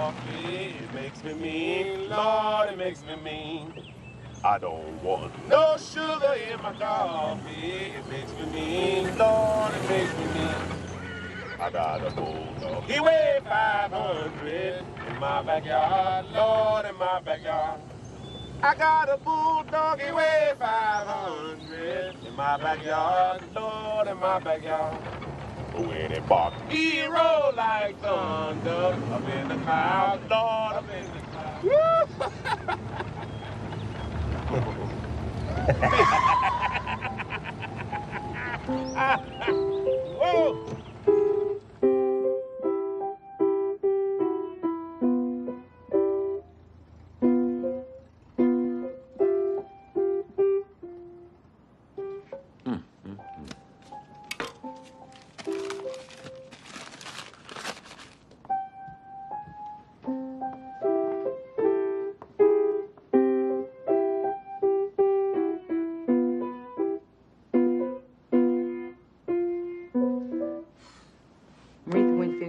coffee. It makes me mean, Lord, it makes me mean. I don't want no sugar in my coffee. It makes me mean, Lord, it makes me mean. I got a bulldog. He weighed 500 in my backyard, Lord, in my backyard. I got a bulldog, he weighed 500 in my backyard, Lord, in my backyard. When it barks, he roll like thunder up in the clouds, Lord, up in the clouds. Whoa!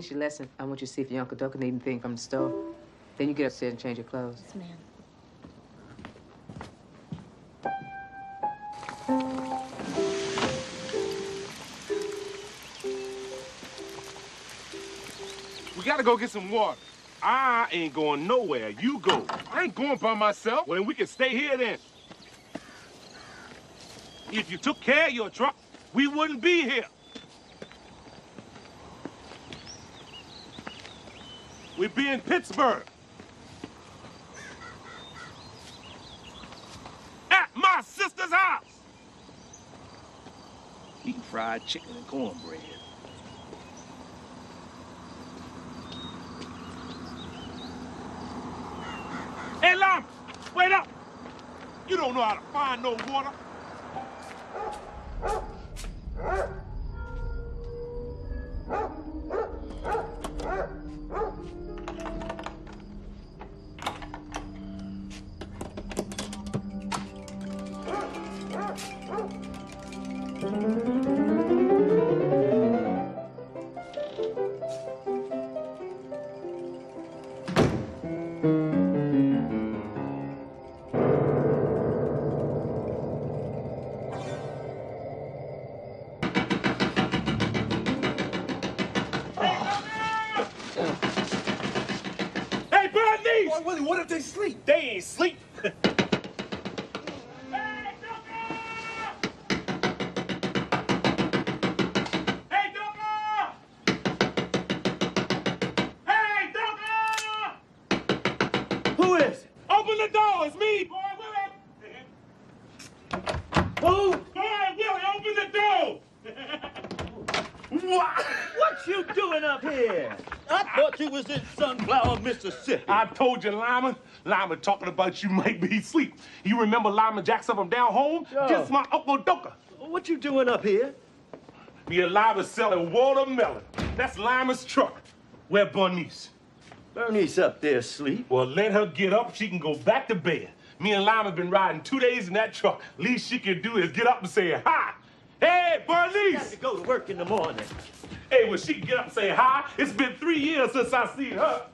Your lesson. I want you to see if your Uncle Duck need anything from the store. Then you get upstairs and change your clothes. Yes, ma'am. We gotta go get some water. I ain't going nowhere. You go. I ain't going by myself. Well, then we can stay here then. If you took care of your truck, we wouldn't be here. We'd be in Pittsburgh. At my sister's house. Eating fried chicken and cornbread. Hey, Lama, wait up. You don't know how to find no water. Boy, Willie, what if they sleep? They ain't sleep. Hey, Ducker! Hey, Ducker! Who is it? Open the door. It's me, Boy Willie. Who? Boy Willie, open the door. What you doing up here? I thought you was in Sunflower, Mississippi. I told you, Lyman. Lyman talking about you might be asleep. You remember Lyman Jackson from down home? Sure. Just my Uncle Ducker. What you doing up here? Me and Lyman selling watermelon. That's Lyman's truck. Where Bernice? Bernice up there asleep. Well, let her get up. She can go back to bed. Me and Lyman been riding 2 days in that truck. Least she can do is get up and say hi. Hey, Bernice! Got to go to work in the morning. Hey, well, she can get up and say hi. It's been 3 years since I seen her.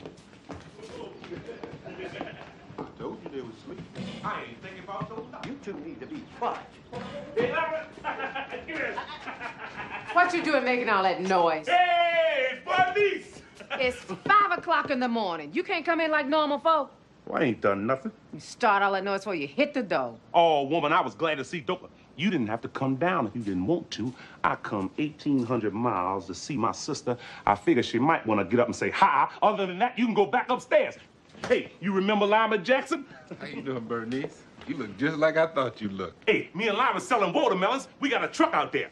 I told you they was asleep. I ain't thinking about those. You two need to be quiet. Hey, Lyman! Come here. What you doing making all that noise? Hey, Bernice! It's 5 o'clock in the morning. You can't come in like normal folk. Well, I ain't done nothing. You start all that noise before you hit the door. Oh, woman, I was glad to see Ducker. You didn't have to come down if you didn't want to. I come 1,800 miles to see my sister. I figured she might want to get up and say hi. Other than that, you can go back upstairs. Hey, you remember Lyman Jackson? How you doing, Bernice? You look just like I thought you looked. Hey, me and Lyman selling watermelons. We got a truck out there.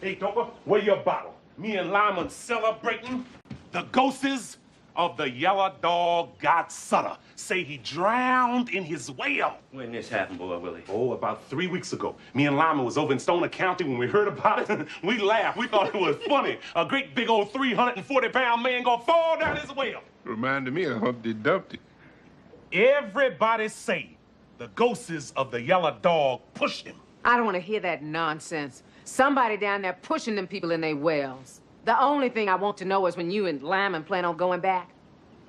Hey, Ducker, where your bottle? Me and Lyman celebrating the ghosts of the yellow dog God Sutter. Say he drowned in his well. When this happened, Boy Willie? Oh, about 3 weeks ago. Me and Lyman was over in Stoner County when we heard about it. We laughed. We thought it was funny. A great big old 340-pound man gonna fall down his well. Reminded me of Humpty Dumpty. Everybody say the ghosts of the yellow dog pushed him. I don't want to hear that nonsense. Somebody down there pushing them people in their wells. The only thing I want to know is when you and Lyman plan on going back.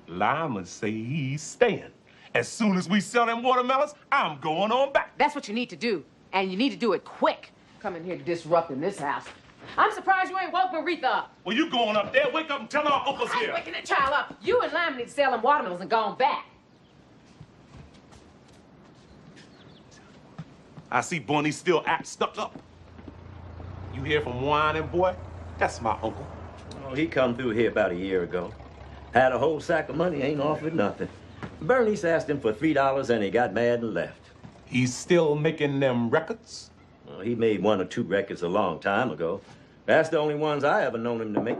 Lyman say he's staying. As soon as we sell them watermelons, I'm going on back. That's what you need to do. And you need to do it quick. Coming here disrupting this house. I'm surprised you ain't woke Maretha up. Well, you going up there, wake up and tell our uncle's I ain't here. waking that child up. You and Lyman need to sell them watermelons and go on back. I see Bonnie still stuck up. You hear from whining boy? That's my uncle. Oh, he come through here about a year ago. Had a whole sack of money, ain't offered nothing. Bernice asked him for $3 and he got mad and left. He's still making them records? Well, he made 1 or 2 records a long time ago. That's the only ones I ever known him to make.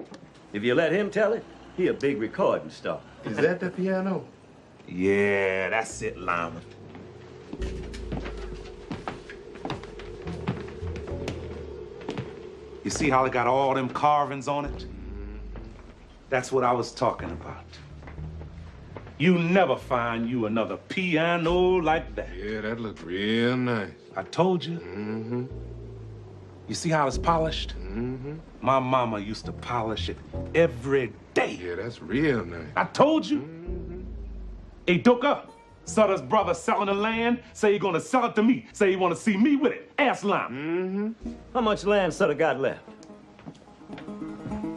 If you let him tell it, he a big recording star. Is that the piano? Yeah, that's it, Lyman. You see how it got all them carvings on it? That's what I was talking about. You never find you another piano like that. Yeah, that looked real nice. I told you. Mm-hmm. You see how it's polished? Mm-hmm. My mama used to polish it every day. Yeah, that's real nice. I told you. Mm-hmm. Hey, Duka, Sutter's brother selling the land, say he gonna sell it to me. Say he wanna see me with it. Ask Lyman. Mm-hmm. How much land Sutter got left?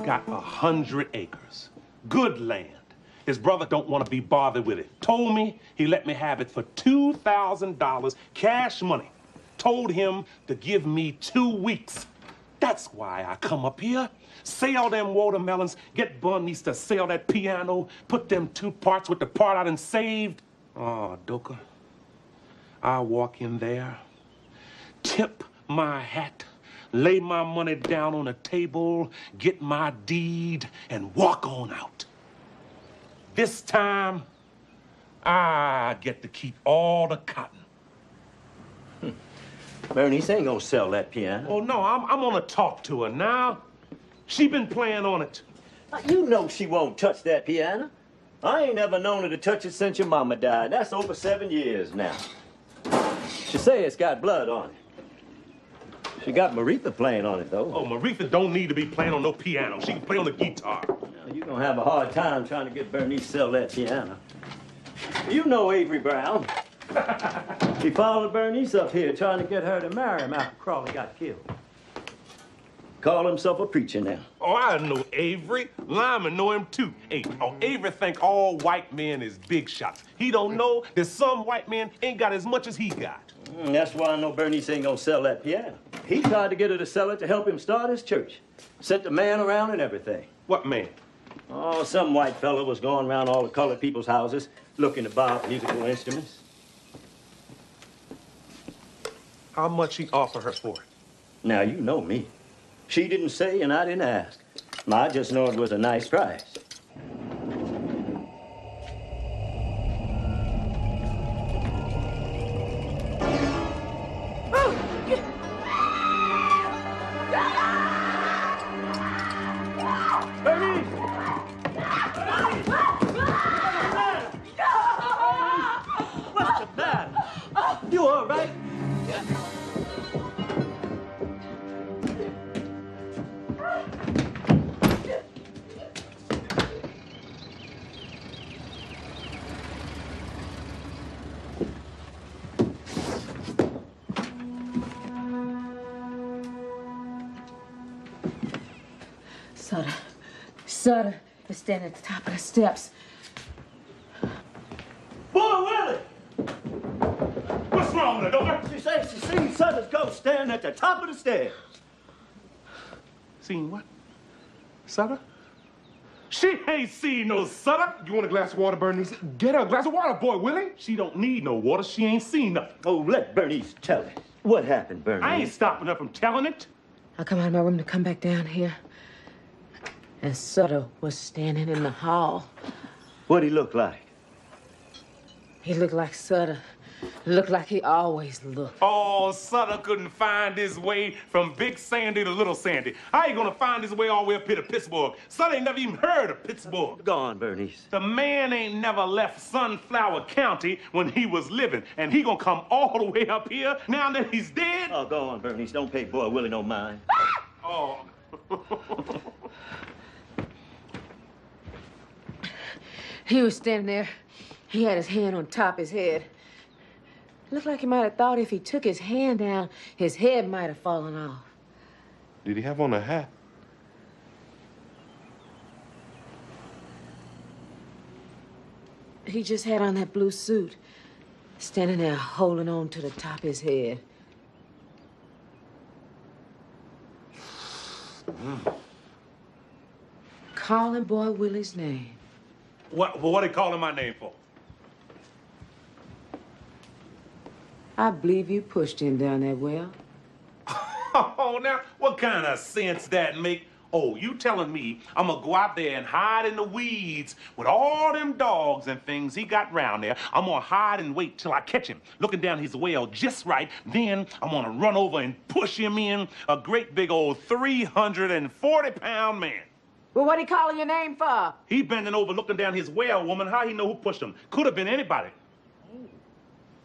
Got 100 acres. Good land. His brother don't want to be bothered with it. Told me he let me have it for $2,000 cash money. Told him to give me 2 weeks. That's why I come up here. Sell them watermelons, get Bernice to sell that piano, put them 2 parts with the part I done saved. Oh, Doka, I walk in there, tip my hat, lay my money down on the table, get my deed, and walk on out. This time, I get to keep all the cotton. Bernice ain't gonna sell that piano. Oh, no, I'm gonna talk to her now. She been playing on it. You know she won't touch that piano. I ain't ever known her to touch it since your mama died. That's over 7 years now. She say it's got blood on it. She got Maretha playing on it, though. Oh, Maretha don't need to be playing on no piano. She can play on the guitar. Now, you're gonna have a hard time trying to get Bernice to sell that piano. You know Avery Brown. He followed Bernice up here trying to get her to marry him after Crawley got killed. Call himself a preacher now. Oh, I know Avery. Lyman know him too. Hey, Avery think all white men is big shots. He don't know that some white men ain't got as much as he got. That's why I know Bernice ain't gonna sell that piano. He tried to get her to sell it to help him start his church. Sent the man around and everything. What man? Oh, some white fella was going around all the colored people's houses looking to buy musical instruments. How much he offer her for it? Now, you know me. She didn't say and I didn't ask. I just know it was a nice price. Bernice! What's the matter? You all right? Sutter is standing at the top of the steps. Boy, Willie! What's wrong with her, Doka? She says she seen Sutter's ghost standing at the top of the stairs. Seen what? Sutter? She ain't seen no Sutter. You want a glass of water, Bernice? Get her a glass of water, boy, Willie. She don't need no water. She ain't seen nothing. Oh, let Bernice tell it. What happened, Bernice? I ain't stopping her from telling it. I come out of my room to come back down here. And Sutter was standing in the hall. What'd he look like? He looked like Sutter. Looked like he always looked. Oh, Sutter couldn't find his way from Big Sandy to Little Sandy. How you gonna find his way all the way up here to Pittsburgh? Sutter ain't never even heard of Pittsburgh. Go on, Bernice. The man ain't never left Sunflower County when he was living, and he gonna come all the way up here now that he's dead? Oh, go on, Bernice. Don't pay Boy Willie no mind. He was standing there. He had his hand on top of his head. Looked like he might have thought if he took his hand down, his head might have fallen off. Did he have on a hat? He just had on that blue suit, standing there holding on to the top of his head. Calling Boy Willie's name. What they calling my name for? I believe you pushed him down that well. Oh, now, what kind of sense that make? Oh, you telling me I'm gonna go out there and hide in the weeds with all them dogs and things he got round there. I'm gonna hide and wait till I catch him, looking down his well just right. Then I'm gonna run over and push him in, a great big old 340-pound man. Well, what he calling your name for? He bending over looking down his well, woman. How he know who pushed him? Could have been anybody.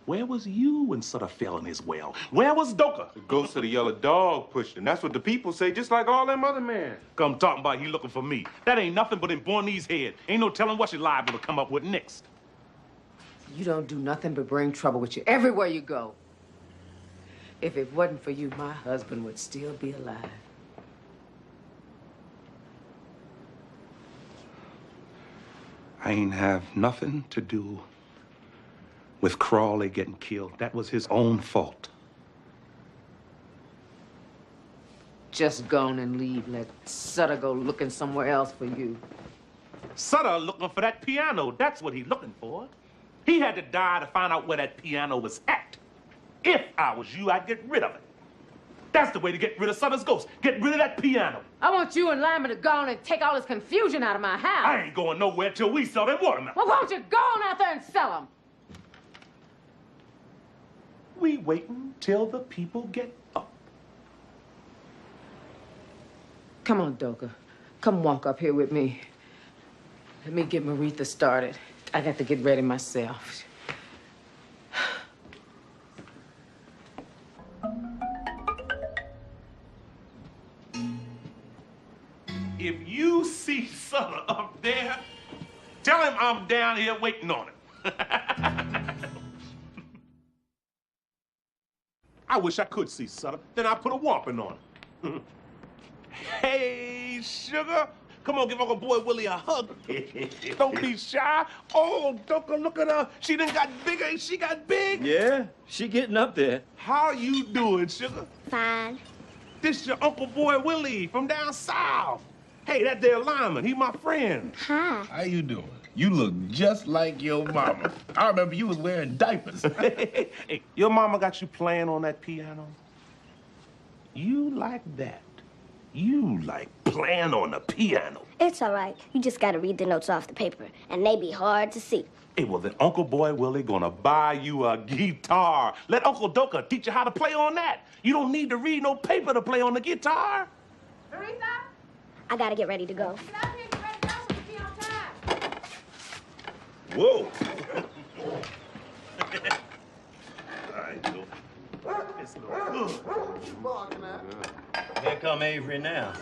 Where was you when Sutter fell in his well? Where was Doka? The ghost of the yellow dog pushed him. That's what the people say, just like all them other men. Come talking about he looking for me. That ain't nothing but in Bornee's head. Ain't no telling what you're liable to come up with next. You don't do nothing but bring trouble with you everywhere you go. If it wasn't for you, my husband would still be alive. I ain't have nothing to do with Crawley getting killed. That was his own fault. Just go on and leave. Let Sutter go looking somewhere else for you. Sutter looking for that piano. That's what he's looking for. He had to die to find out where that piano was at. If I was you, I'd get rid of it. That's the way to get rid of Sutter's ghost. Get rid of that piano. I want you and Lyman to go on and take all this confusion out of my house. I ain't going nowhere till we sell them watermelons. Well, won't you go on out there and sell them? We waiting till the people get up. Come on, Doka. Come walk up here with me. Let me get Maritha started. I got to get ready myself. If you see Sutter up there, tell him I'm down here waiting on him. I wish I could see Sutter. Then I'd put a whopping on him. Hey, sugar. Come on, give Uncle Boy Willie a hug. Don't be shy. Oh, Doka, look at her. She done got bigger. She got big. Yeah, she getting up there. How you doing, sugar? Fine. This your Uncle Boy Willie from down south. Hey, that there Lyman, he my friend. Hi. How you doing? You look just like your mama. I remember you was wearing diapers. Hey, your mama got you playing on that piano? You like that? You like playing on the piano? It's all right. You just gotta read the notes off the paper, and they be hard to see. Hey, well, then Uncle Boy Willie gonna buy you a guitar. Let Uncle Doka teach you how to play on that. You don't need to read no paper to play on the guitar. Maritha? I gotta get ready to go. Get out here and get ready to go so we'll be on time. Whoa. All right, Doka. It's no good. Here come Avery now.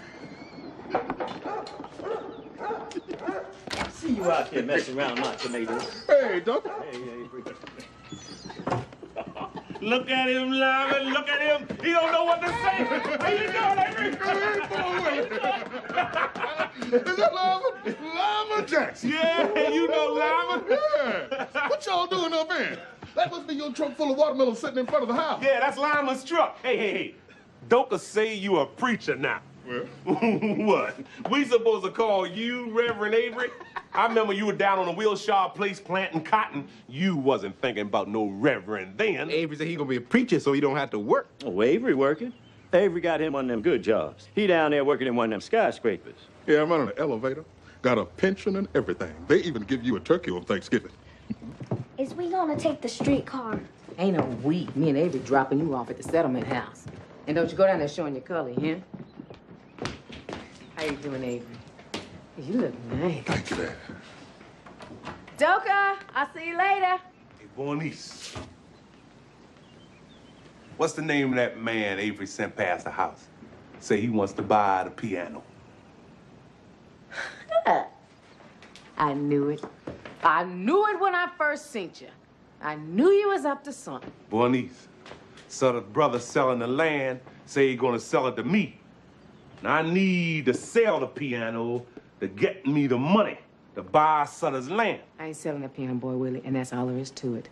See you out there messing around my tomatoes. Hey, Doctor. Hey, Avery. Look at him, Lyman. Look at him. He don't know what to say. How you doing, Avery? Is that Lyman? Lyman Jackson. Yeah, you know Lyman. Yeah. What y'all doing up here? That must be your trunk full of watermelons sitting in front of the house. Yeah, that's Lyman's truck. Hey. Doka say you a preacher now. Well, What? We supposed to call you Reverend Avery? I remember you were down on the Wilshire Place planting cotton. You wasn't thinking about no reverend then. Avery said he gonna be a preacher so he don't have to work. Oh, Avery working. Avery got him one of them good jobs. He down there working in one of them skyscrapers. Yeah, I'm running an elevator. Got a pension and everything. They even give you a turkey on Thanksgiving. Is we gonna take the streetcar? Ain't no we. Me and Avery dropping you off at the settlement house. And don't you go down there showing your color, huh? How you doing, Avery? You look nice. Thank you, Dad. Doka, I'll see you later. Hey, Bernice. What's the name of that man Avery sent past the house? Say he wants to buy the piano. I knew it. I knew it when I first seen you. I knew you was up to something. Bernice, so the brother selling the land say he gonna sell it to me. Now I need to sell the piano to get me the money to buy Sutter's land. I ain't selling that piano, boy, Willie, and that's all there is to it.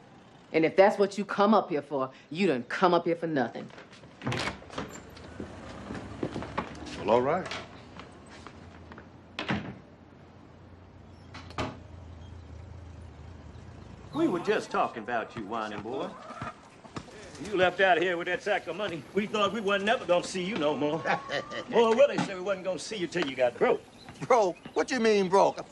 And if that's what you come up here for, you done come up here for nothing. Well, all right. We were just talking about you, whining boy. You left out of here with that sack of money. We thought we wasn't never gonna see you no more. Boy, Willie said we wasn't gonna see you till you got broke. Broke? What you mean broke?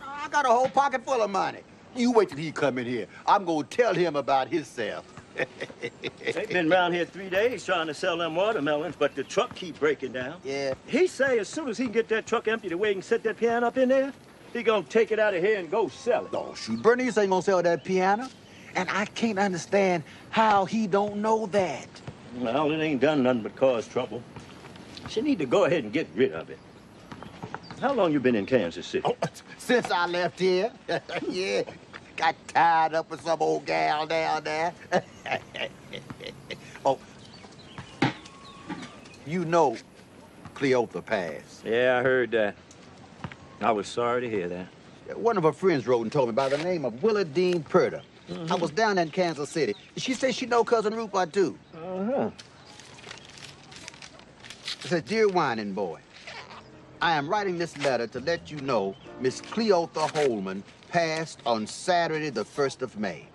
I got a whole pocket full of money. You wait till he come in here. I'm gonna tell him about himself. They've been around here 3 days trying to sell them watermelons, but the truck keep breaking down. Yeah. He say as soon as he can get that truck empty, the way he can set that piano up in there, he gonna take it out of here and go sell it. Oh, shoot. Bernice ain't gonna sell that piano. And I can't understand how he don't know that. Well, it ain't done nothing but cause trouble. She need to go ahead and get rid of it. How long you been in Kansas City? Oh, since I left here. Yeah. Got tied up with some old gal down there. Oh. You know Cleotha passed. Yeah, I heard that. I was sorry to hear that. One of her friends wrote and told me by the name of Willa Dean Purder. I was down in Kansas City. She said she know Cousin Rupert, too. Uh-huh. It says, Dear Whining Boy, I am writing this letter to let you know Miss Cleotha Holman passed on Saturday, the 1st of May.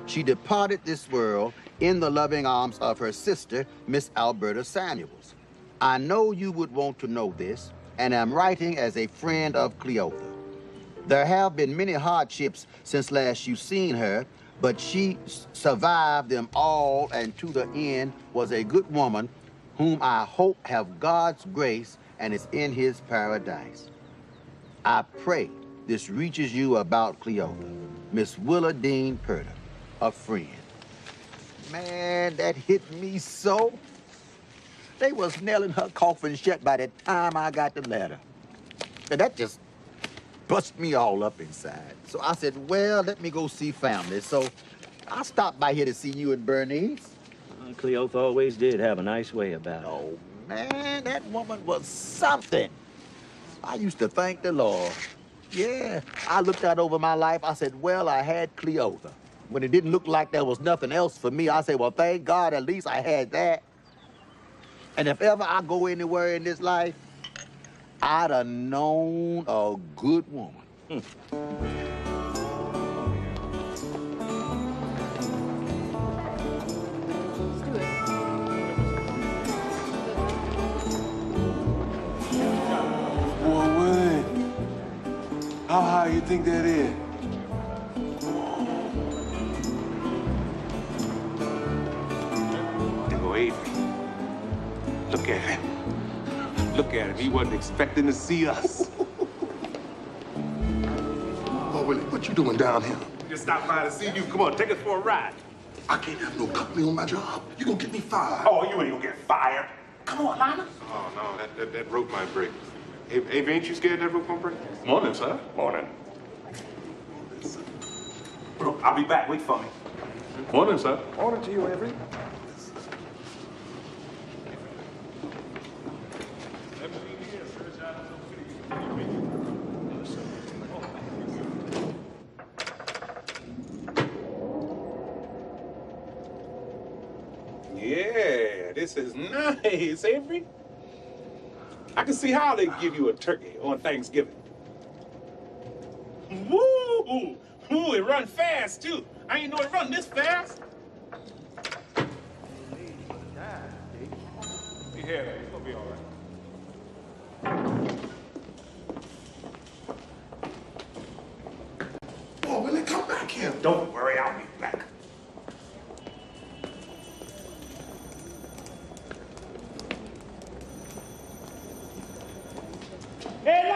She departed this world in the loving arms of her sister, Miss Alberta Samuels. I know you would want to know this, and am writing as a friend of Cleotha. There have been many hardships since last you seen her, but she survived them all and to the end was a good woman whom I hope have God's grace and is in his paradise. I pray this reaches you about Cleotha, Miss Willa Dean Purder, a friend. Man, that hit me so. They was nailing her coffin shut by the time I got the letter. And that just bust me all up inside. So I said, well, let me go see family. So I stopped by here to see you and Bernice. Cleotha always did have a nice way about it. Oh, man, that woman was something. I used to thank the Lord. Yeah, I looked out over my life. I said, well, I had Cleotha. When it didn't look like there was nothing else for me, I said, well, thank God, at least I had that. And if ever I go anywhere in this life, I'd have known a good woman. Boy, Willie, how high you think that is? There go Avery. Look at him. Look at him. He wasn't expecting to see us. Oh, Willie, what you doing down here? We just stopped by to see you. Come on, take us for a ride. I can't have no company on my job. You gonna get me fired. Oh, you ain't gonna get fired. Come on, Lana. Oh, no, that rope might break. Avery, ain't you scared that rope gonna break? Morning, sir. Morning. Bro, I'll be back. Wait for me. Morning, sir. Morning to you, Avery. Yeah, this is nice, Avery. I can see how they give you a turkey on Thanksgiving. Woo! Ooh, it run fast, too. I ain't know it run this fast. Yeah, it's gonna be all right. Oh, Willie, come back here. Don't worry, I'll be back. Hey,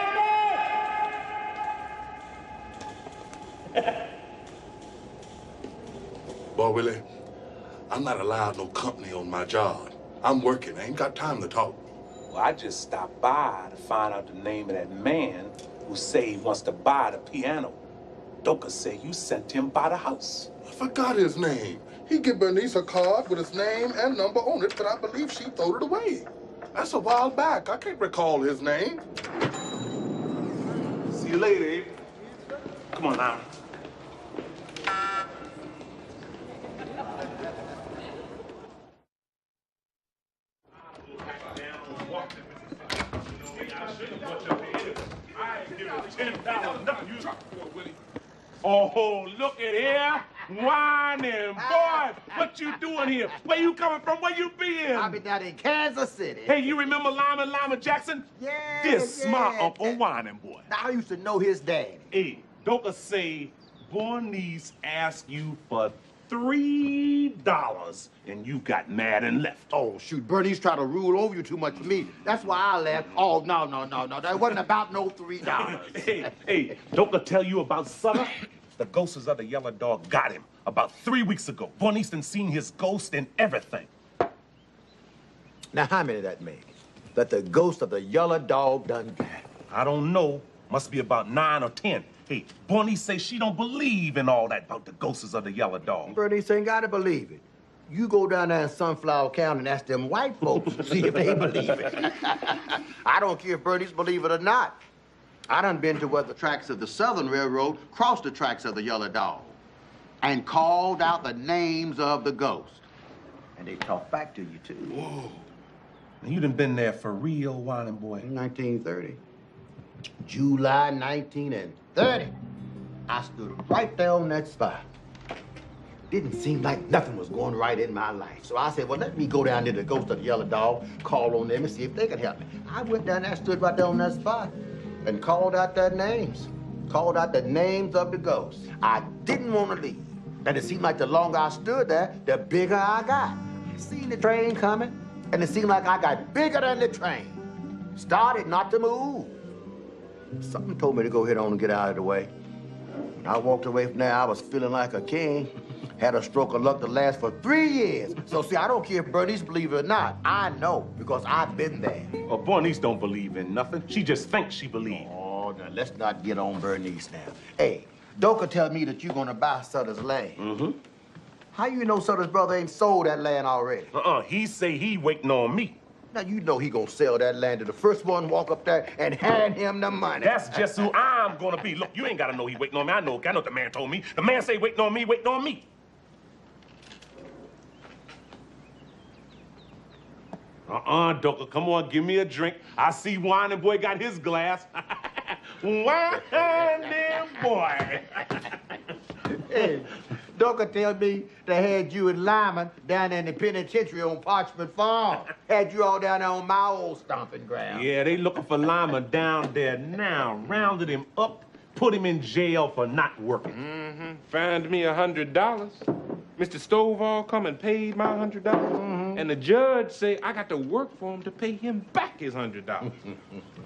Boy, Willie, I'm not allowed no company on my job. I'm working. I ain't got time to talk. Well, I just stopped by to find out the name of that man who say he wants to buy the piano. Doka said you sent him by the house. I forgot his name. He gave Bernice a card with his name and number on it, but I believe she threw it away. That's a while back. I can't recall his name. See you later, Abe. Come on now. Oh, look at here. Whining boy. What you doing here? Where you coming from? Where you been? I've been down in Kansas City. Hey, you remember Lima Jackson? Yeah. This my Uncle Whining boy. Now, I used to know his daddy. Hey, Doka say Bernice asked you for $3 and you got mad and left. Oh, shoot, Bernice tried to rule over you too much for me. That's why I left. Oh, no. That wasn't about no $3. Hey, Doka tell you about Sutter? The ghosts of the yellow dog got him about 3 weeks ago. Bernice done seen his ghost and everything. Now, how many that make? That the ghost of the yellow dog done got? I don't know. Must be about 9 or 10. Hey, Bernice say she don't believe in all that about the ghosts of the yellow dog. Bernice ain't got to believe it. You go down there in Sunflower County and ask them white folks, see if they believe it. I don't care if Bernice believe it or not. I done been to where the tracks of the Southern Railroad crossed the tracks of the yellow dog and called out the names of the ghosts. And they talk back to you, too. Whoa. And you done been there for real, Whining boy. 1930. July 1930. I stood right there on that spot. Didn't seem like nothing was going right in my life. So I said, well, let me go down to the ghost of the yellow dog, call on them and see if they can help me. I went down there, stood right there on that spot and called out their names. Called out the names of the ghosts. I didn't want to leave. And it seemed like the longer I stood there, the bigger I got. Seen the train coming, and it seemed like I got bigger than the train. Started not to move. Something told me to go ahead on and get out of the way. When I walked away from there, I was feeling like a king. Had a stroke of luck that lasts for 3 years. So, see, I don't care if Bernice believe it or not. I know, because I've been there. Well, Bernice don't believe in nothing. She just thinks she believes. Oh, now, let's not get on Bernice now. Hey, Doka tell me that you're going to buy Sutter's land. Mm-hmm. How you know Sutter's brother ain't sold that land already? He say he waiting on me. Now, you know he gonna sell that land to the first one walk up there and hand him the money. That's just who I'm gonna be. Look, you ain't gotta know he waiting on me. I know what the man told me. The man say waiting on me, waiting on me. Doka, come on, give me a drink. I see Whining boy got his glass. Whining boy. Hey, Doka tell me they had you and Lyman down in the penitentiary on Parchment Farm. Had you all down there on my old stomping ground. Yeah, they looking for Lima down there now. Rounded him up, put him in jail for not working. Mm-hmm. Fined me $100. Mr. Stovall come and paid my $100. Mm-hmm. And the judge say I got to work for him to pay him back his $100.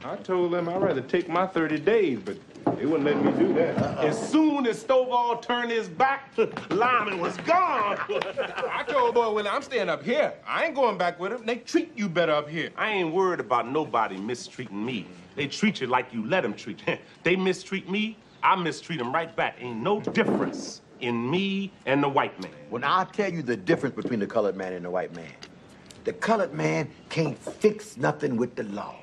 I told them I'd rather take my 30 days, but they wouldn't let me do that. As soon as Stovall turned his back, Lyman was gone. I told boy, well, I'm staying up here. I ain't going back with him. They treat you better up here. I ain't worried about nobody mistreating me. They treat you like you let them treat you. They mistreat me, I mistreat them right back. Ain't no difference in me and the white man. Well, now, I'll tell you the difference between the colored man and the white man. The colored man can't fix nothing with the law.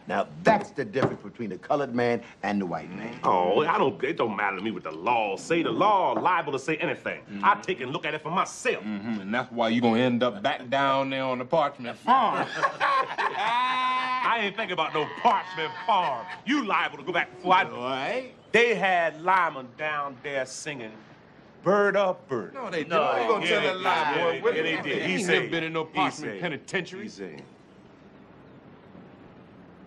Now, that's the difference between the colored man and the white man. Oh, it don't matter to me what the law say. The law liable to say anything. I take and look at it for myself. And that's why you're gonna end up back down there on the Parchment Farm. I ain't thinking about no Parchment Farm. You liable to go back before I do. All right. They had Lyman down there singing Bird Up Bird. No, they didn't. You gonna tell that lie, boy? Yeah, they did. He ain't never been in no Parchment Penitentiary. He said,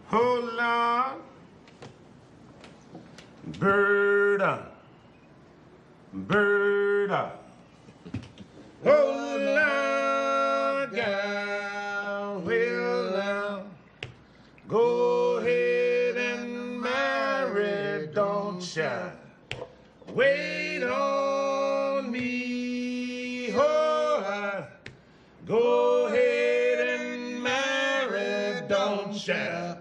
Hold on. bird up, bird up. Hold on, gal. Well, now, Go ahead and marry, don't ya? Wait on me, oh, go ahead and marry, don't ya?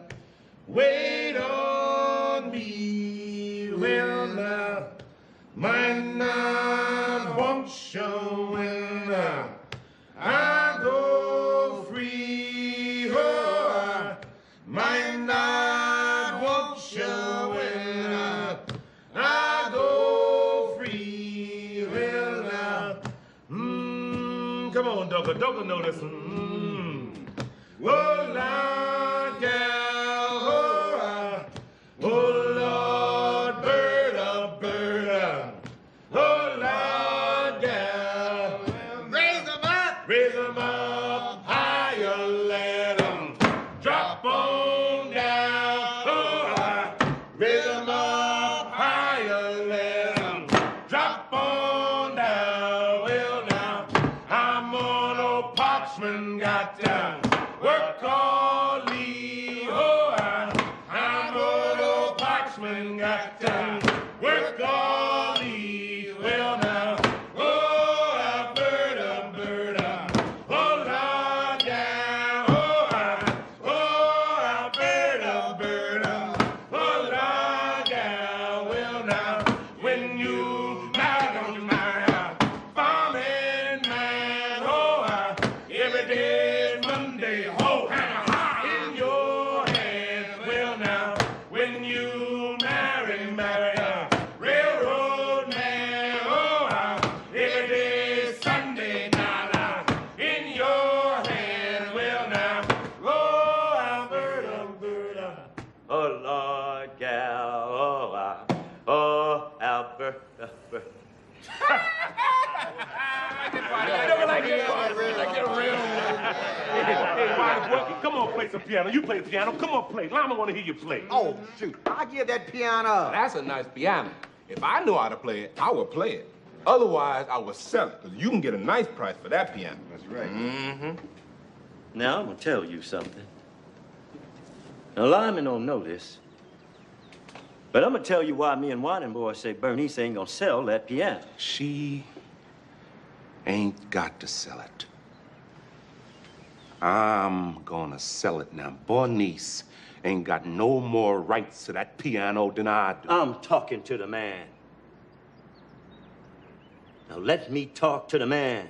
Wait on me, well now, you when I go free. Oh, I might not want you when I go free. Well, now, come on, Duggar. Duggar know this one. Oh, Lord, gal, oh, Lord, bird up, bird up. Oh, Lord, gal, raise them up, higher, let them drop on down. Oh, raise them up, higher, let them drop on down. Well, now, I'm on old Parchman, got down. Work all leave, oh, I'm on old Parchman, got down. Work all leave, well now, oh, bird up, oh, Lord, down, oh, bird up, oh, Lord, down, well now, when you marry on my farming man, oh, every day is Monday, oh, in your hand, well now, when you marry railroad man, oh, every day is Sunday, now, in your hand, well now, oh, bird up. Oh, Lord, gal, oh, Albert. Hey, Marty, boy, come on, play some piano. You play the piano. Come on, play. Llama want to hear you play. Oh, shoot. I give that piano up. That's a nice piano. If I knew how to play it, I would play it. Otherwise, I would sell it, because you can get a nice price for that piano. That's right. Mm-hmm. Now, I'm going to tell you something. Now, Lyman don't know this, but I'm going to tell you why me and Whining Boy say Bernice ain't going to sell that piano. She ain't got to sell it. I'm gonna sell it now. Bernice ain't got no more rights to that piano than I do. I'm talking to the man. Now, let me talk to the man.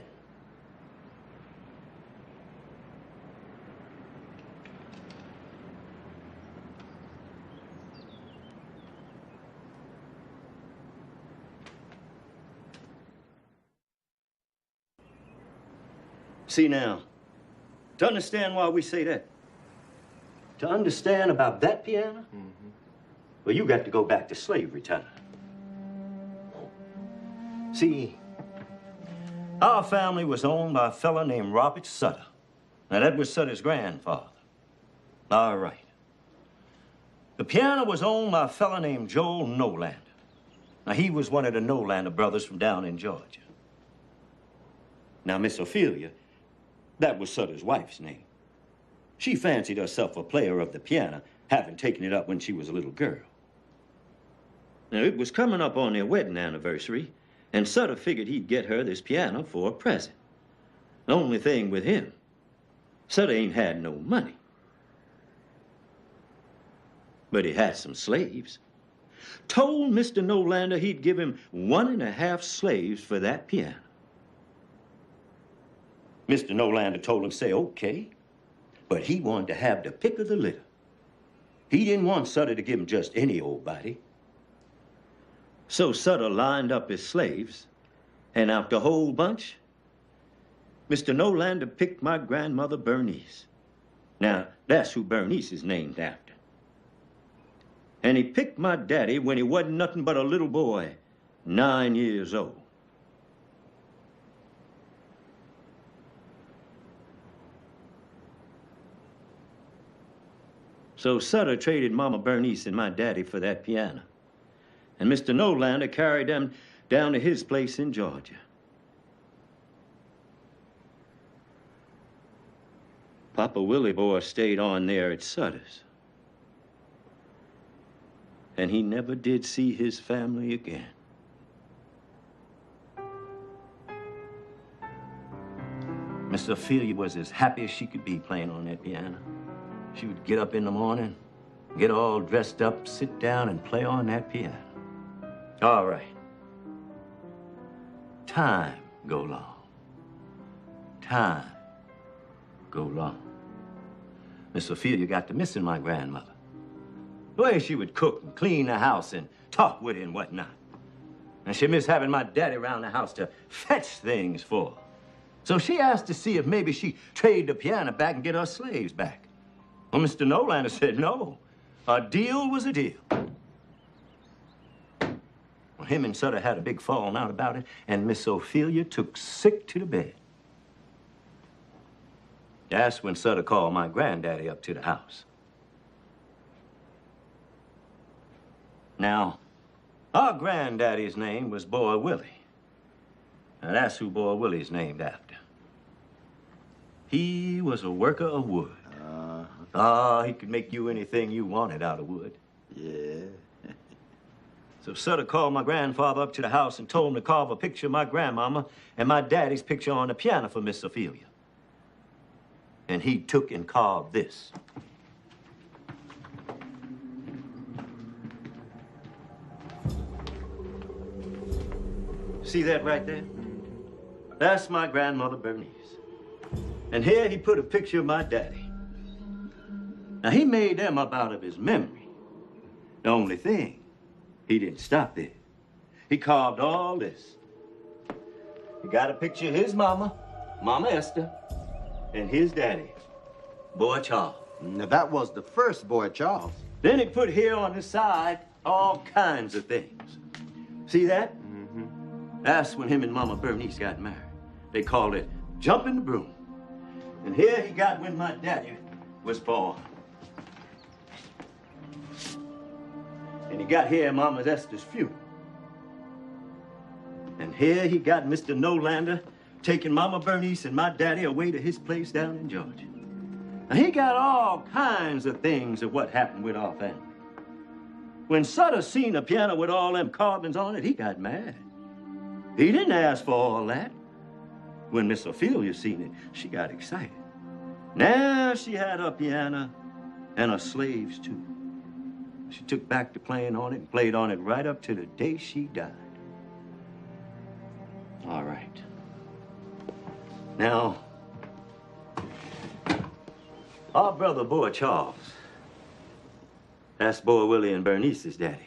See now, to understand why we say that, to understand about that piano, well, you got to go back to slavery time. See, our family was owned by a fella named Robert Sutter. Now, that was Sutter's grandfather. All right. The piano was owned by a fella named Joel Nolander. Now, he was one of the Nolander brothers from down in Georgia. Now, Miss Ophelia, that was Sutter's wife's name. She fancied herself a player of the piano, having taken it up when she was a little girl. Now, it was coming up on their wedding anniversary, and Sutter figured he'd get her this piano for a present. The only thing with him, Sutter ain't had no money. But he had some slaves. Told Mr. Nolander he'd give him 1.5 slaves for that piano. Mr. Nolander told him, say, okay, but he wanted to have the pick of the litter. He didn't want Sutter to give him just any old body. So Sutter lined up his slaves, and out the whole bunch, Mr. Nolander picked my grandmother Bernice. Now, that's who Bernice is named after. And he picked my daddy when he wasn't nothing but a little boy, 9 years old. So Sutter traded Mama Bernice and my daddy for that piano. And Mr. Nolander carried them down to his place in Georgia. Papa Willie Boy stayed on there at Sutter's. And he never did see his family again. Miss Ophelia was as happy as she could be playing on that piano. She would get up in the morning, get all dressed up, sit down and play on that piano. All right. Time go long. Time go long. Miss Ophelia got to missing my grandmother. The way she would cook and clean the house and talk with her and whatnot. And she missed having my daddy around the house to fetch things for her. So she asked to see if maybe she trade the piano back and get her slaves back. Well, Mr. Nolander said no. A deal was a deal. Well, him and Sutter had a big falling out about it, and Miss Ophelia took sick to the bed. That's when Sutter called my granddaddy up to the house. Now, our granddaddy's name was Boy Willie. Now, that's who Boy Willie's named after. He was a worker of wood. He could make you anything you wanted out of wood. Yeah. So Sutter called my grandfather up to the house and told him to carve a picture of my grandmama and my daddy's picture on the piano for Miss Ophelia. And he took and carved this. See that right there? That's my grandmother, Bernice. And here he put a picture of my daddy. Now, he made them up out of his memory. The only thing, he didn't stop there. He carved all this. He got a picture of his mama, Mama Esther, and his daddy, Boy Charles. Now, that was the first Boy Charles. Then he put here on the side all kinds of things. See that? Mm-hmm. That's when him and Mama Bernice got married. They called it jumping the broom. And here he got when my daddy was born. And he got here Mama Esther's funeral. And here he got Mr. Nolander taking Mama Bernice and my daddy away to his place down in Georgia. Now, he got all kinds of things of what happened with our family. When Sutter seen a piano with all them carvings on it, he got mad. He didn't ask for all that. When Miss Ophelia seen it, she got excited. Now she had her piano and her slaves, too. She took back to playing on it and played on it right up to the day she died. All right. Now, our brother, Boy Charles, that's Boy Willie and Bernice's daddy.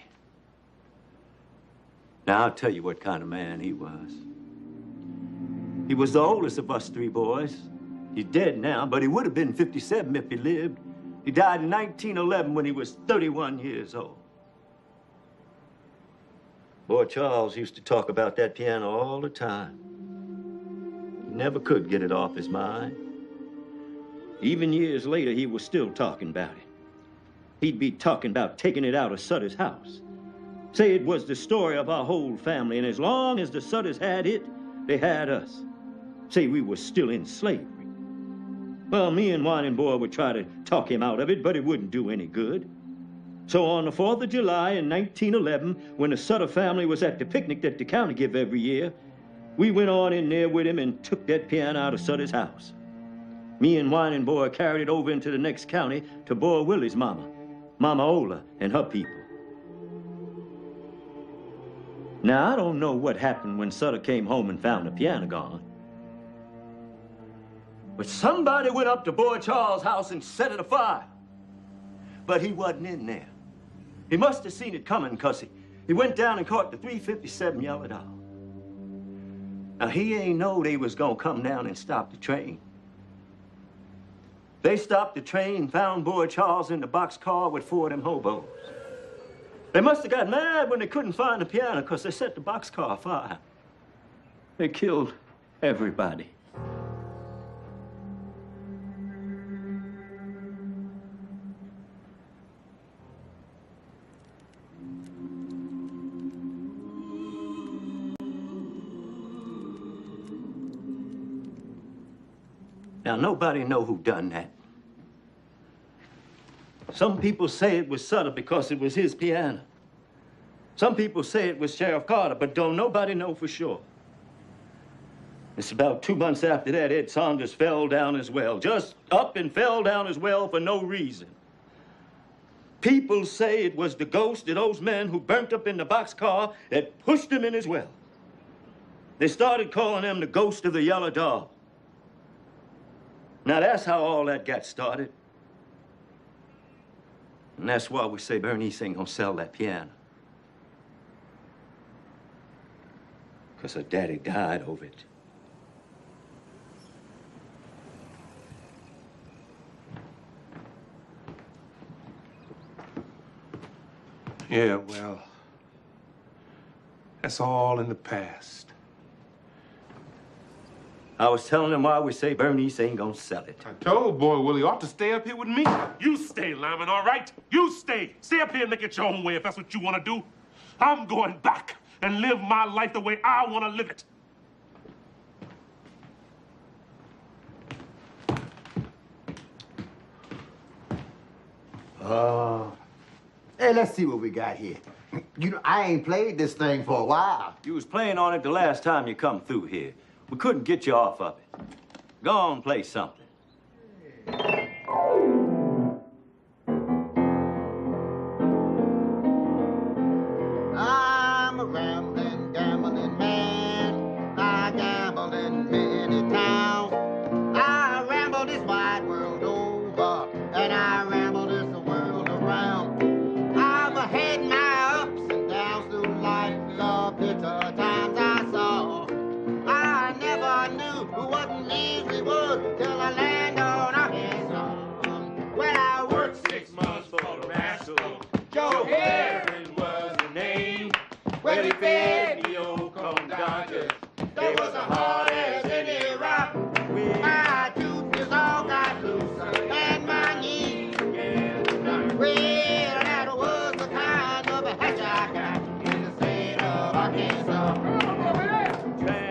Now, I'll tell you what kind of man he was. He was the oldest of us three boys. He's dead now, but he would have been 57 if he lived. He died in 1911 when he was 31 years old. Boy Charles used to talk about that piano all the time. He never could get it off his mind. Even years later, he was still talking about it. He'd be talking about taking it out of Sutter's house. Say it was the story of our whole family, and as long as the Sutters had it, they had us. Say we were still in slavery. Well, me and Whining Boy would try to talk him out of it, but it wouldn't do any good. So on the 4th of July in 1911, when the Sutter family was at the picnic that the county give every year, we went on in there with him and took that piano out of Sutter's house. Me and Whining Boy carried it over into the next county to Boy Willie's mama, Mama Ola, and her people. Now, I don't know what happened when Sutter came home and found the piano gone. But somebody went up to Boy Charles' house and set it afire. But he wasn't in there. He must have seen it coming, because he went down and caught the 357 Yellow Dog. Now, he ain't know they was gonna come down and stop the train. They stopped the train, found Boy Charles in the boxcar with 4 of them hobos. They must have got mad when they couldn't find the piano, because they set the boxcar afire. They killed everybody. Now, nobody know who done that. Some people say it was Sutter because it was his piano. Some people say it was Sheriff Carter, but don't nobody know for sure. It's about 2 months after that, Ed Saunders fell down as well. Just up and fell down as well for no reason. People say it was the ghost of those men who burnt up in the boxcar that pushed him in as well. They started calling him the ghost of the yellow dog. Now, that's how all that got started. And that's why we say Bernice ain't gonna sell that piano. Because her daddy died over it. Yeah, well, that's all in the past. I was telling him why we say Bernice ain't gonna sell it. I told boy Willie ought to stay up here with me. You stay, Lyman, all right? You stay. Stay up here and make it your own way if that's what you want to do. I'm going back and live my life the way I want to live it. Hey, let's see what we got here. You know, I ain't played this thing for a while. You was playing on it the last time you come through here. We couldn't get you off of it. Go on, play something. I'm a rambling, gambling man. I gamble in many towns. I ramble this wide world over, and I ramble this world around. I've had my ups and downs through life, the bitter times I saw. I never knew what misery was till I landed on a handsome. Well, I worked 6 months for the rascal. Joe Herring was the name. Well, he fed me old corn dodgers. They was as hard as any rock. My tooth is all got loose, and my knees began to knock. Well, that was the kind of a hatch I got in the state of Arkansas.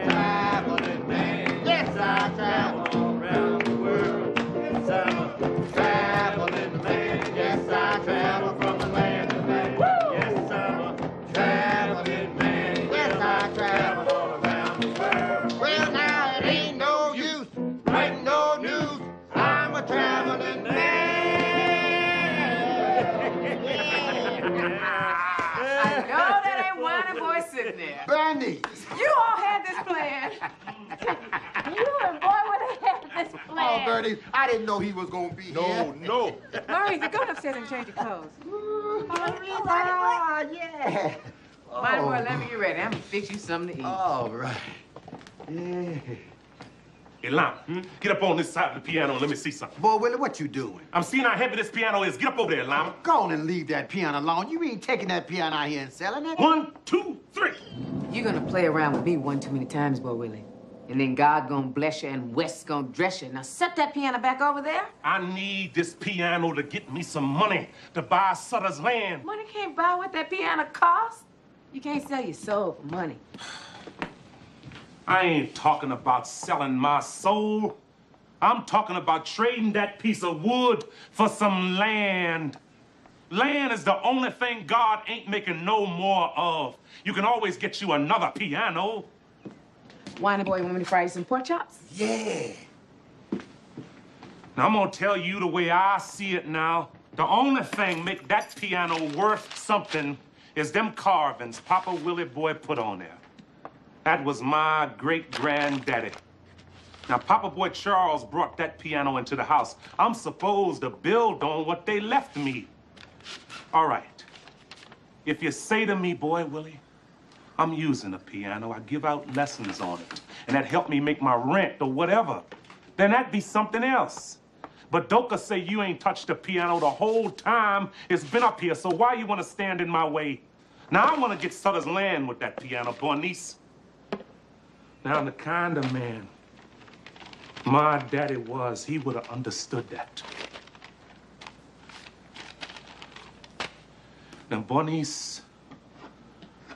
Traveling man, yes, I travel around the world. Yes, I'm a traveling man, yes, I travel from the land to land. Yes, I'm a traveling man, yes, I travel all around the world. Well, now it ain't no use writing no news. I'm a traveling man. I know that ain't whining boy sitting there. Bernice. You all had this plan. You and boy would have had this Oh, plan. Bernice, I didn't know he was gonna be here. No. Maurice, go upstairs and change your clothes. Ah, yeah. My boy, let me get ready. I'm gonna fix you something to eat. All right. Yeah. Hey, Lyman, get up on this side of the piano and let me see something. Boy, Willie, what you doing? I'm seeing how heavy this piano is. Get up over there, Lyman. Go on and leave that piano alone. You ain't taking that piano out here and selling it. 1, 2, 3. You're gonna play around with me one too many times, boy Willie. And then God gonna bless you and West gonna dress you. Now set that piano back over there. I need this piano to get me some money to buy Sutter's land. Money can't buy what that piano costs. You can't sell your soul for money. I ain't talking about selling my soul. I'm talking about trading that piece of wood for some land. Land is the only thing God ain't making no more of. You can always get you another piano. Whiny boy, you want me to fry you some pork chops? Yeah. Now, I'm gonna tell you the way I see it now. The only thing make that piano worth something is them carvings Papa Willie Boy put on there. That was my great-granddaddy. Now, Papa Boy Charles brought that piano into the house. I'm supposed to build on what they left me. All right. If you say to me, Boy Willie, I'm using a piano, I give out lessons on it, and that helped me make my rent or whatever, then that'd be something else. But Doka say you ain't touched the piano the whole time it's been up here, so why you want to stand in my way? Now, I want to get Sutter's land with that piano, Bernice. Now, the kind of man my daddy was, he would have understood that. Now, Bernice,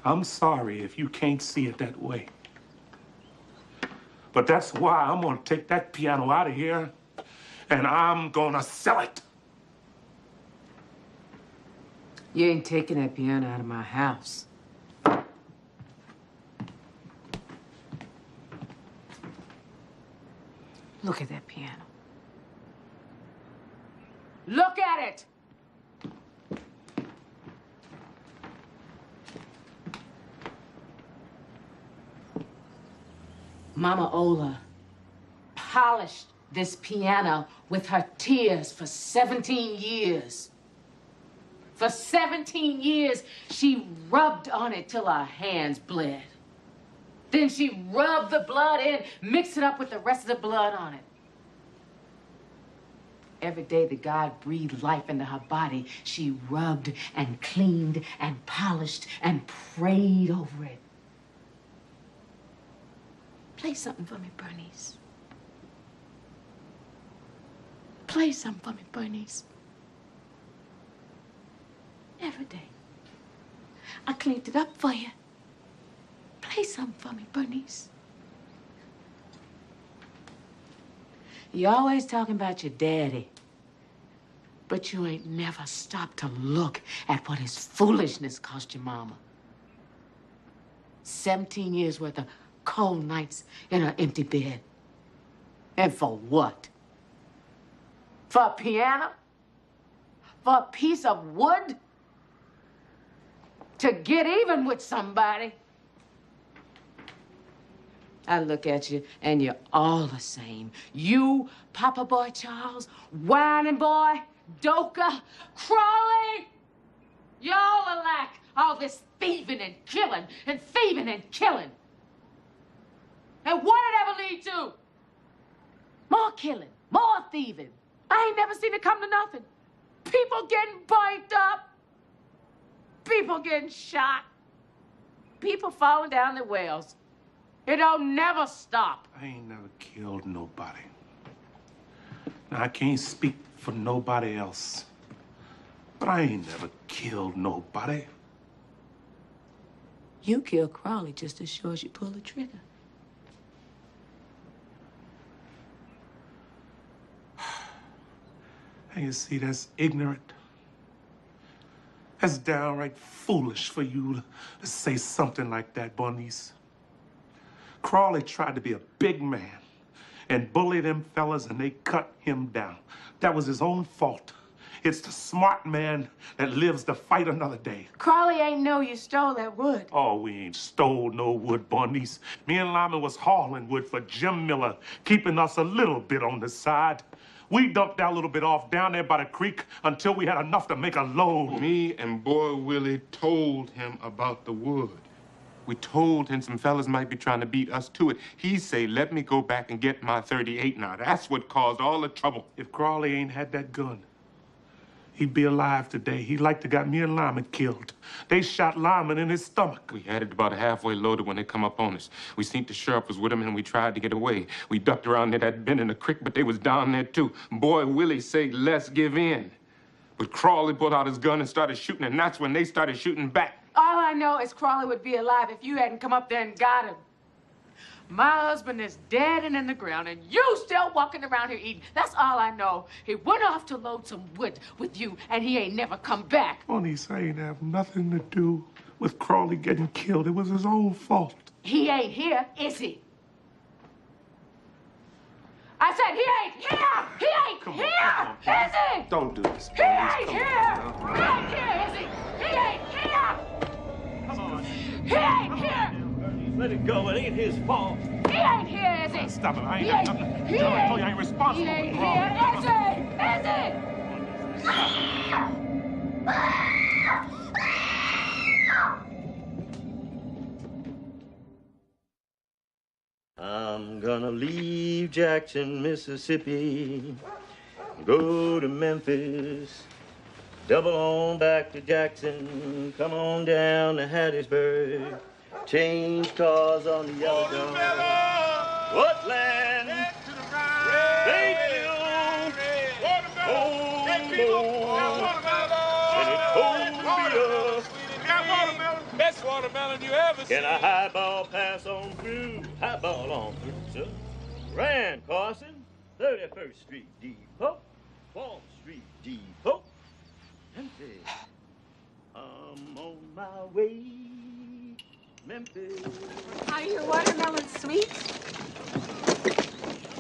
I'm sorry if you can't see it that way. But that's why I'm gonna take that piano out of here and I'm gonna sell it. You ain't taking that piano out of my house. Look at that piano. Look at it! Mama Ola polished this piano with her tears for 17 years. For 17 years, she rubbed on it till her hands bled. Then she rubbed the blood in, mixed it up with the rest of the blood on it. Every day that God breathed life into her body, she rubbed and cleaned and polished and prayed over it. Play something for me, Bernice. Play something for me, Bernice. Every day. I cleaned it up for you. Play something for me, Bernice. You're always talking about your daddy, but you ain't never stopped to look at what his foolishness cost your mama. 17 years worth of cold nights in her empty bed. And for what? For a piano? For a piece of wood? To get even with somebody? I look at you, and you're all the same. You, Papa Boy Charles, Whining Boy, Doka, Crawley. You're all alike. All this thieving and killing and thieving and killing. And what did it ever lead to? More killing, more thieving. I ain't never seen it come to nothing. People getting burnt up. People getting shot. People falling down the wells. It don't never stop. I ain't never killed nobody. Now, I can't speak for nobody else, but I ain't never killed nobody. You killed Crawley just as sure as you pull the trigger. And you see, that's ignorant. That's downright foolish for you to say something like that, Bernice. Crawley tried to be a big man and bully them fellas, and they cut him down. That was his own fault. It's the smart man that lives to fight another day. Crawley ain't know you stole that wood. Oh, we ain't stole no wood, Bernice. Me and Lyman was hauling wood for Jim Miller, keeping us a little bit on the side. We dumped that little bit off down there by the creek until we had enough to make a load. Me and Boy Willie told him about the wood. We told him some fellas might be trying to beat us to it. He say, let me go back and get my 38 now. That's what caused all the trouble. If Crawley ain't had that gun, he'd be alive today. He'd like to got me and Lyman killed. They shot Lyman in his stomach. We had it about halfway loaded when they come up on us. We seen the sheriff was with him and we tried to get away. We ducked around there that bend in the creek, but they was down there too. Boy Willie say, let's give in. But Crawley pulled out his gun and started shooting, and that's when they started shooting back. All I know is Crawley would be alive if you hadn't come up there and got him. My husband is dead and in the ground, and you still walking around here eating. That's all I know. He went off to load some wood with you, and he ain't never come back. Bernice, I ain't have nothing to do with Crawley getting killed. It was his own fault. He ain't here, is he? I said he ain't here! He ain't here! Is he? Don't do this, He ain't here! He ain't here, is he? He ain't here! Come on. He ain't here! Let it go. It ain't his fault. He ain't here, is he? Stop it. I ain't He got ain't- nothing. he Tell I ain't- told you I ain't responsible. He ain't for Crawley. here, is he? Is I'm gonna leave Jackson, Mississippi, go to Memphis, double on back to Jackson, come on down to Hattiesburg, change cars on the yellow dog. What land? Batesville, home and it Best watermelon you ever seen. Can a highball pass on through? Highball on through, sir. Rand Carson, 31st Street Depot, 4th Street Depot. Memphis, I'm on my way. Memphis. Are your watermelons sweet?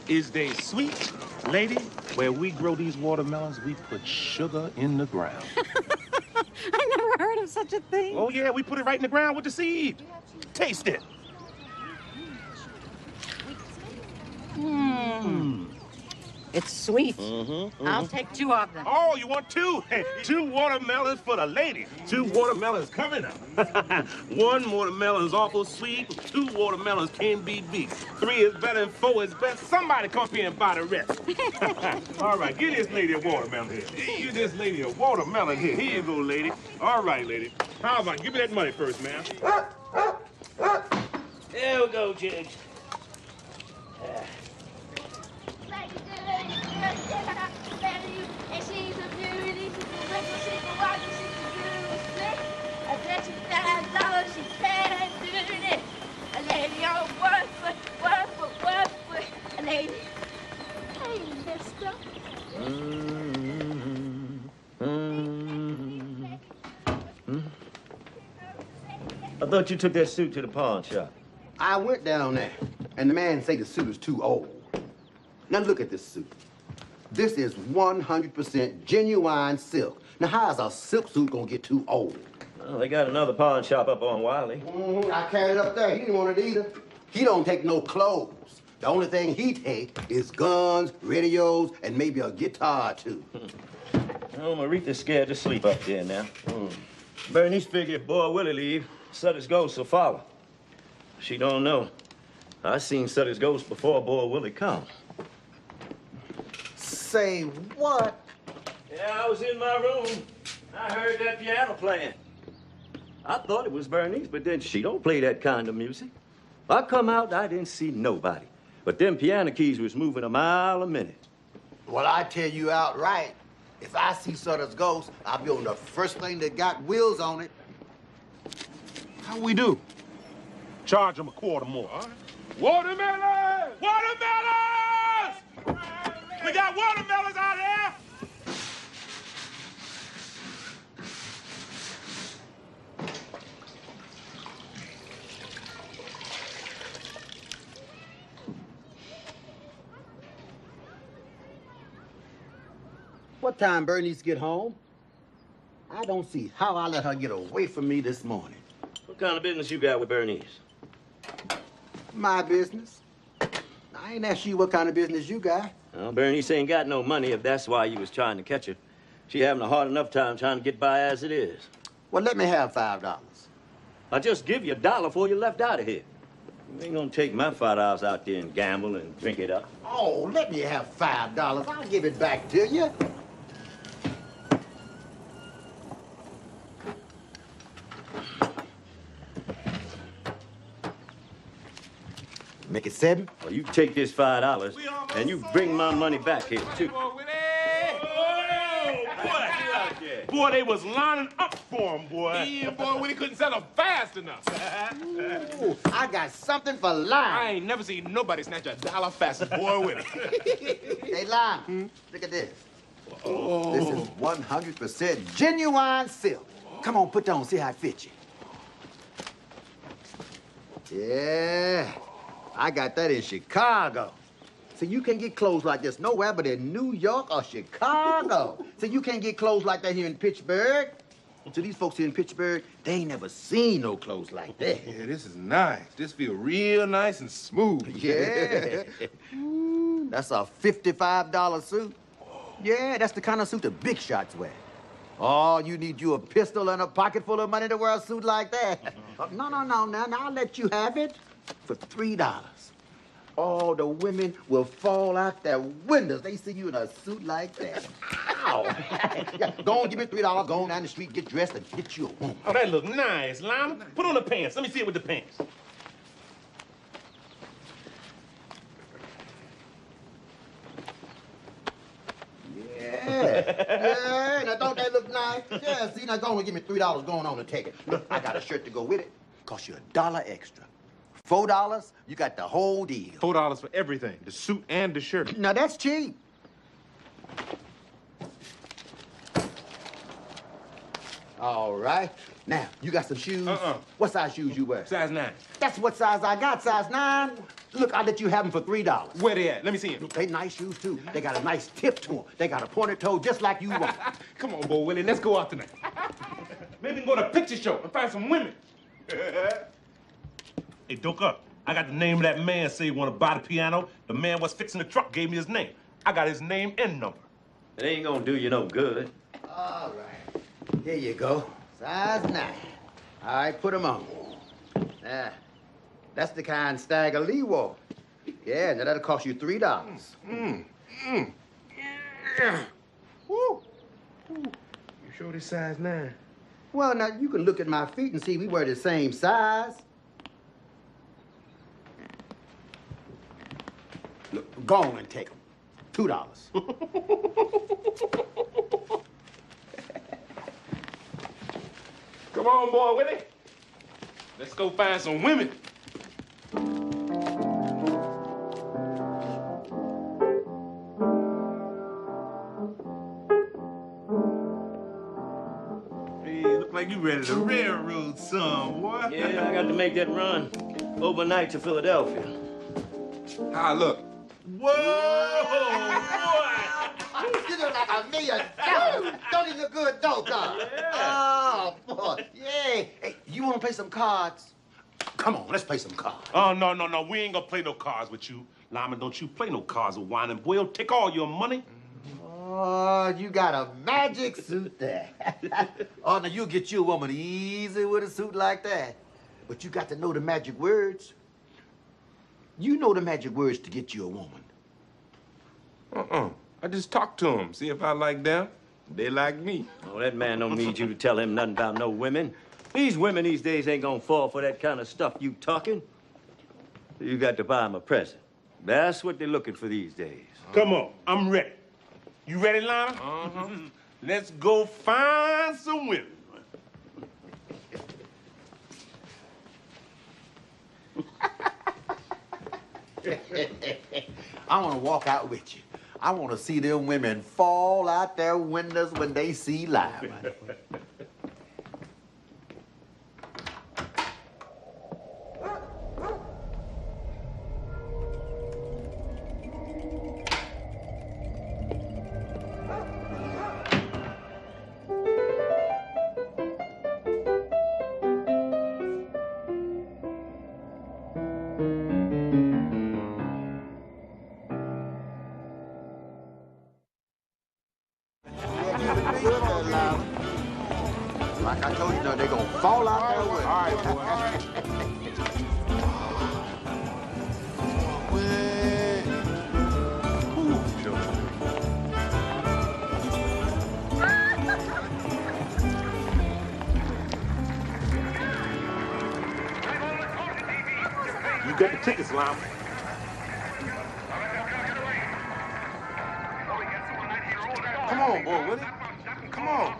Is they sweet, lady? Where we grow these watermelons, we put sugar in the ground. I never heard of such a thing. Oh, yeah, we put it right in the ground with the seed. Taste it. We It's sweet. Mm-hmm. I'll take 2 of them. Oh, you want 2? 2 watermelons for the lady. 2 watermelons coming up. 1 watermelon is awful sweet. 2 watermelons can't be beat. 3 is better than 4 is best. Somebody come up here and buy the rest. All right, give this lady a watermelon here. Give this lady a watermelon here. Here you go, lady. All right, lady. How about give me that money first, ma'am? There we go, Jiggs. I thought you took that suit to the pawn shop. I went down there, and the man said the suit is too old. Now look at this suit. This is 100% genuine silk. Now how is a silk suit gonna get too old? Well, they got another pawn shop up on Wiley. I carried it up there. He didn't want it either. He don't take no clothes. The only thing he take is guns, radios, and maybe a guitar too. Oh, Maritha's scared to sleep up there now. Bernice figured if Boy Willie leave, Sutter's ghost will follow. She don't know. I seen Sutter's ghost before Boy Willie come. Say what? Yeah, I was in my room. I heard that piano playing. I thought it was Bernice, but then she don't play that kind of music. I come out, I didn't see nobody. But them piano keys was moving a mile a minute. Well, I tell you outright, if I see Sutter's ghost, I'll be on the first thing that got wheels on it. How we do? Charge him a quarter more. All right. Watermelons! Watermelons! We got watermelons out here! What time Bernice get home? I don't see how I let her get away from me this morning. What kind of business you got with Bernice? My business. I ain't asked you what kind of business you got. Well, Bernice ain't got no money if that's why you was trying to catch her. She having a hard enough time trying to get by as it is. Well, let me have $5. I just give you $1 before you left out of here. You ain't gonna take my $5 out there and gamble and drink it up. Oh, let me have $5. I'll give it back to you. Make it 7? Well, you take this $5 and you bring my money back here, too. Boy, they was lining up for him, boy. Yeah, boy, Willie couldn't sell them fast enough. Ooh, I got something for Lime. I ain't never seen nobody snatch $1 fast as Boy Willie. Hey, Lime, look at this. Oh. This is 100% genuine silk. Come on, put that on, see how it fits you. Yeah, I got that in Chicago. So you can't get clothes like this nowhere but in New York or Chicago. So you can't get clothes like that here in Pittsburgh. So these folks here in Pittsburgh, they ain't never seen no clothes like that. Yeah, this is nice. This feel real nice and smooth. Yeah. That's a $55 suit. Yeah, that's the kind of suit the big shots wear. Oh, you need you a pistol and a pocket full of money to wear a suit like that. No, now I'll let you have it for $3. All the women will fall out their windows. They see you in a suit like that. Ow! Yeah, go on, give me $3. Go on down the street, get dressed, and get you a woman. Oh, that look nice, Lime. Put on the pants. Let me see it with the pants. Yeah, now don't that look nice? Yeah, see, now go on and give me $3 going on and take it. Look, I got a shirt to go with it. Cost you $1 extra. $4, you got the whole deal. $4 for everything, the suit and the shirt. Now that's cheap. All right. Now, you got some shoes? What size shoes you wear? Size 9. That's what size I got, size 9. Look, I'll let you have them for $3. Where they at? Let me see them. They nice shoes, too. They got a nice tip to them. They got a pointed toe just like you want. Come on, Bo Willie, let's go out tonight. Maybe we can go to a picture show and find some women. Hey, Doka, I got the name of that man say he want to buy the piano. The man was fixing the truck gave me his name. I got his name and number. It ain't gonna do you no good. All right. Here you go. Size 9. All right, put 'em on. That's the kind Stagger Lee wore. Yeah, now that'll cost you $3. Woo. You sure this size 9? Well, now, you can look at my feet and see we wear the same size. Look, go on and take them. $2. Come on, boy, Willie. Let's go find some women. Hey, look like you ready to railroad some, boy. Yeah, I got to make that run overnight to Philadelphia. How I look? Whoa, boy! You look like $1 million. Don't he look good, don't you? Yeah. Oh, boy. Yeah. Hey, you want to play some cards? Come on, let's play some cards. Oh, no. We ain't gonna play no cards with you. Lyman, don't you play no cards with Whining Boy. He'll take all your money. Oh, you got a magic suit there. Oh, now you'll get you a woman easy with a suit like that. But you got to know the magic words. You know the magic words to get you a woman. I just talk to them, see if I like them. They like me. Oh, that man don't need you to tell him nothing about no women. These women these days ain't gonna fall for that kind of stuff you talking. You got to buy them a present. That's what they're looking for these days. Come on, I'm ready. You ready, Lyman? Let's go find some women. I want to walk out with you. I want to see them women fall out their windows when they see Lyman. Like I told you, they're going to fall out their windows. All right, boy. You got the tickets, Lyman. Come on, boy, Willie. Come on.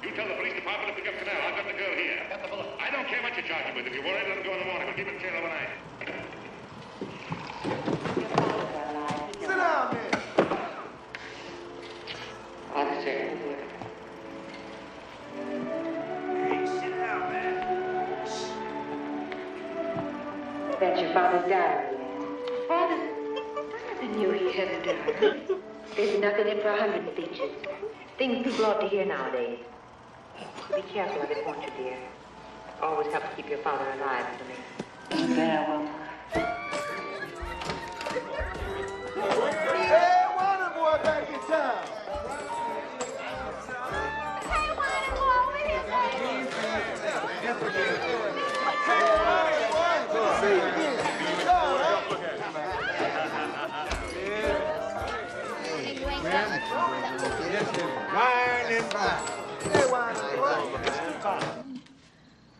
You tell the police department to pick up Canal. I've got the girl here. I don't care what you charge him with. If you're worried, let him go in the morning. We'll keep him in jail overnight. Sit down, man. Understand. Hey, sit down, man. That's your father's diary. Father, nothing new he hasn't done. There's nothing in for 100 speeches. Things people ought to hear nowadays. Be careful of it, won't you, dear? Always help to keep your father alive for me. There, well. Hey, Wonder Boy back in town. Hey, Wonder Boy, what is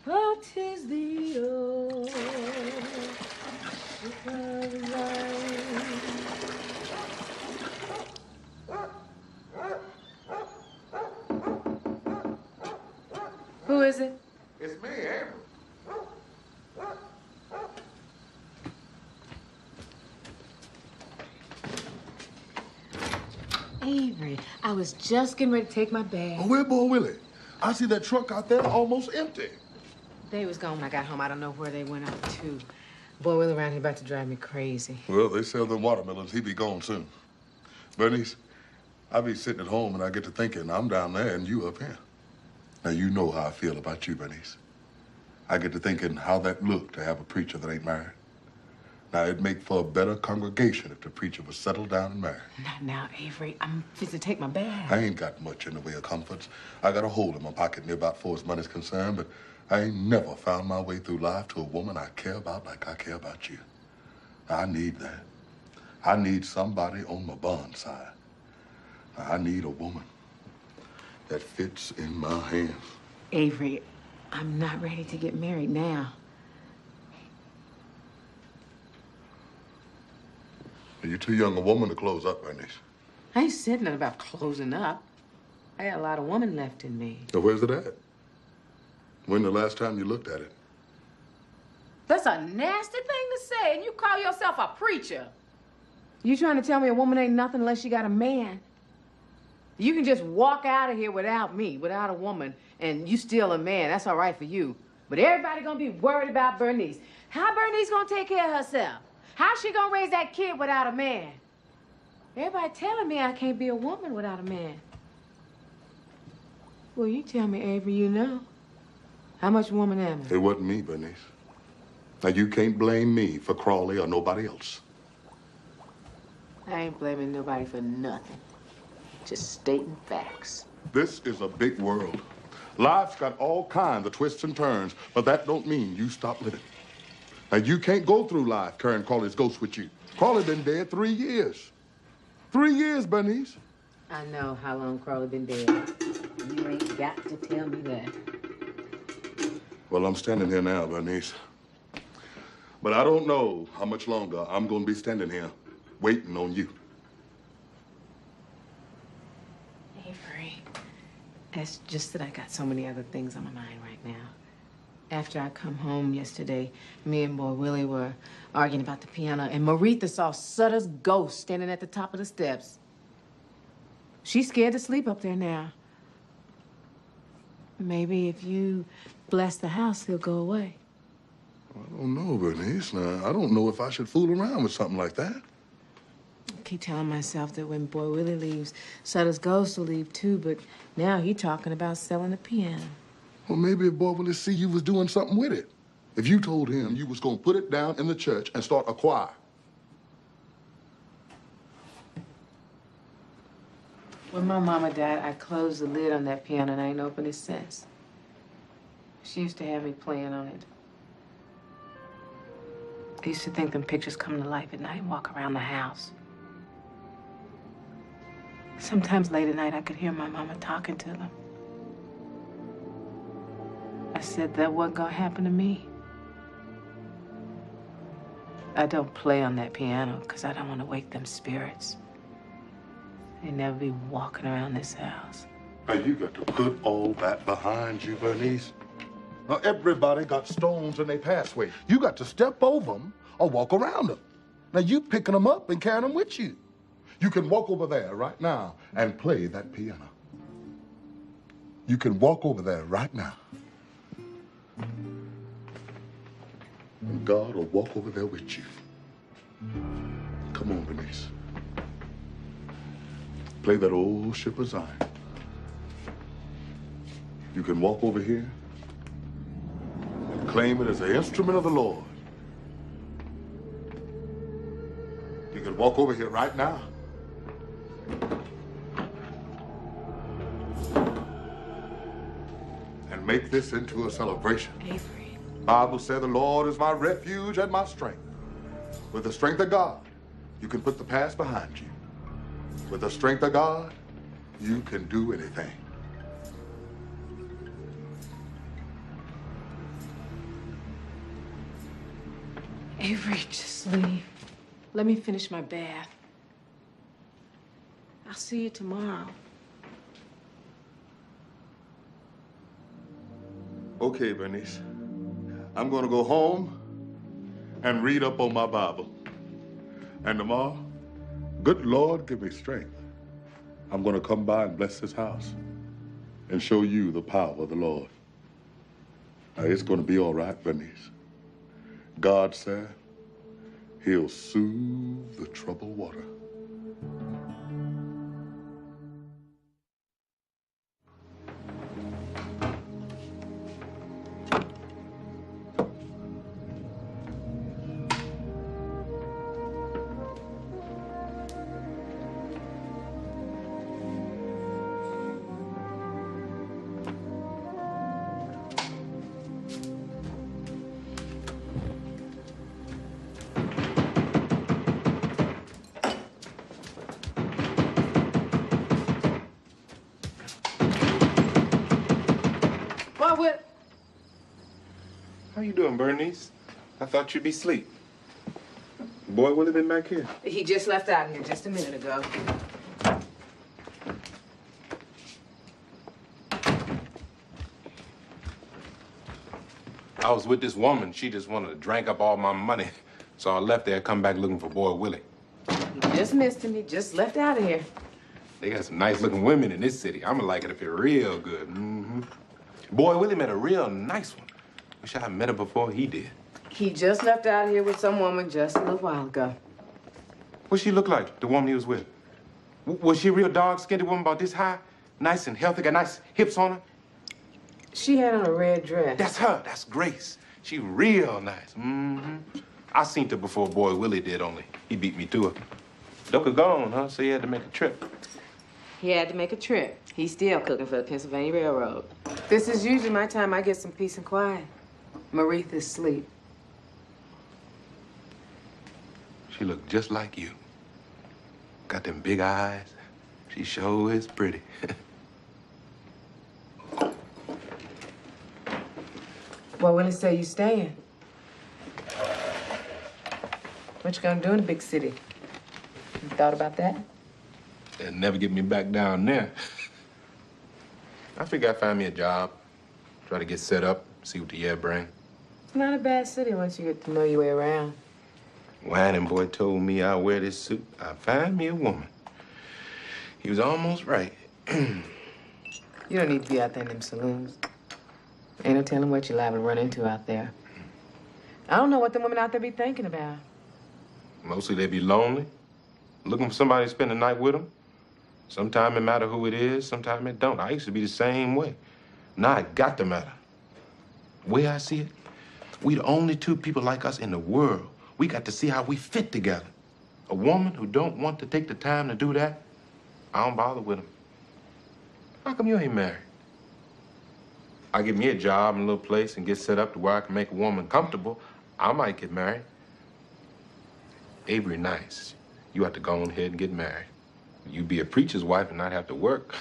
What is the old Who is it? It's me, Avery. Avery, I was just getting ready to take my bag. Oh, where, boy, Willie? I see that truck out there almost empty. They was gone when I got home. I don't know where they went out to. Boy, Will around here about to drive me crazy. Well, they sell them watermelons. He be gone soon. Bernice, I be sitting at home and I get to thinking I'm down there and you up here. Now, you know how I feel about you, Bernice. I get to thinking how that look to have a preacher that ain't married. Now, it'd make for a better congregation if the preacher was settled down and married. Not now, Avery. I'm fit to take my bath. I ain't got much in the way of comforts. I got a hole in my pocket near about for as money's concerned, but I ain't never found my way through life to a woman I care about like I care about you. I need that. I need somebody on my bond side. I need a woman that fits in my hands. Avery, I'm not ready to get married now. You're too young a woman to close up, Bernice. I ain't said nothing about closing up. I got a lot of woman left in me. Now, where's it at? When the last time you looked at it? That's a nasty thing to say, and you call yourself a preacher. You trying to tell me a woman ain't nothing unless she got a man? You can just walk out of here without me, without a woman, and you still a man. That's all right for you. But everybody gonna be worried about Bernice. How Bernice gonna take care of herself? How's she gonna raise that kid without a man? Everybody telling me I can't be a woman without a man. Well, you tell me, Avery, you know. How much woman am I? It wasn't me, Bernice. Now, you can't blame me for Crawley or nobody else. I ain't blaming nobody for nothing. Just stating facts. This is a big world. Life's got all kinds of twists and turns, but that don't mean you stop living. Now, you can't go through life carrying Crawley's ghost with you. Crawley been dead 3 years. 3 years, Bernice. I know how long Crawley been dead. You ain't got to tell me that. Well, I'm standing here now, Bernice. But I don't know how much longer I'm going to be standing here waiting on you. Avery, it's just that I got so many other things on my mind right now. After I come home yesterday, me and boy Willie were arguing about the piano, and Maritha saw Sutter's ghost standing at the top of the steps. She's scared to sleep up there now. Maybe if you bless the house, he'll go away. I don't know, Bernice. Now, I don't know if I should fool around with something like that. I keep telling myself that when boy Willie leaves, Sutter's ghost will leave too, but now he's talking about selling the piano. Well, maybe if boy Willie see you was doing something with it. If you told him you was going to put it down in the church and start a choir. When my mama died, I closed the lid on that piano and I ain't opened it since. She used to have me playing on it. I used to think them pictures come to life at night and walk around the house. Sometimes late at night, I could hear my mama talking to them. I said that wasn't gonna happen to me. I don't play on that piano because I don't want to wake them spirits. They never be walking around this house. Now, you got to put all that behind you, Bernice. Now, everybody got stones in their pathway. You got to step over them or walk around them. Now, you picking them up and carrying them with you. You can walk over there right now and play that piano. You can walk over there right now. And God will walk over there with you. Come on, Bernice. Play that old ship of Zion. You can walk over here and claim it as an instrument of the Lord. You can walk over here right now and make this into a celebration. Avery. The Bible said the Lord is my refuge and my strength. With the strength of God, you can put the past behind you. With the strength of God, you can do anything. Avery, just leave. Let me finish my bath. I'll see you tomorrow. Okay, Bernice. I'm going to go home and read up on my Bible. And tomorrow, good Lord, give me strength. I'm going to come by and bless this house and show you the power of the Lord. It's going to be all right, Bernice. God said he'll soothe the troubled water. How you doing, Bernice? I thought you'd be asleep. Boy Willie been back here? He just left out here just a minute ago. I was with this woman. She just wanted to drink up all my money. So I left there, come back looking for Boy Willie. You just missed him. He just left out of here. They got some nice-looking women in this city. I'ma like it if you're real good. Mm-hmm. Boy Willie met a real nice one. Wish I had met her before he did. He just left out of here with some woman just a little while ago. What she look like, the woman he was with? Was she a real dark-skinned woman about this high? Nice and healthy, got nice hips on her? She had on a red dress. That's her. That's Grace. She real nice. Mm-hmm. I seen her before Boy Willie did, only he beat me to her. Duck her gone, huh? So he had to make a trip. He had to make a trip. He's still cooking for the Pennsylvania Railroad. This is usually my time I get some peace and quiet. Maretha's asleep. She looked just like you. Got them big eyes. She sure is pretty. Well, Willie say you staying. What you gonna do in the big city? You thought about that? They'll never get me back down there. I figure I'd find me a job, try to get set up, see what the year bring. It's not a bad city once you get to know your way around. Whining boy told me I'd wear this suit, I'd find me a woman. He was almost right. You don't need to be out there in them saloons. Ain't no telling what you're liable to run into out there. I don't know what the women out there be thinking about. Mostly they be lonely, looking for somebody to spend the night with them. Sometimes it matter who it is, sometimes it don't. I used to be the same way. Now it got to matter. The way I see it, we the only two people like us in the world. We got to see how we fit together. A woman who don't want to take the time to do that, I don't bother with them. How come you ain't married? I get me a job in a little place and get set up to where I can make a woman comfortable, I might get married. Avery nice. You have to go on ahead and get married. You be a preacher's wife and not have to work.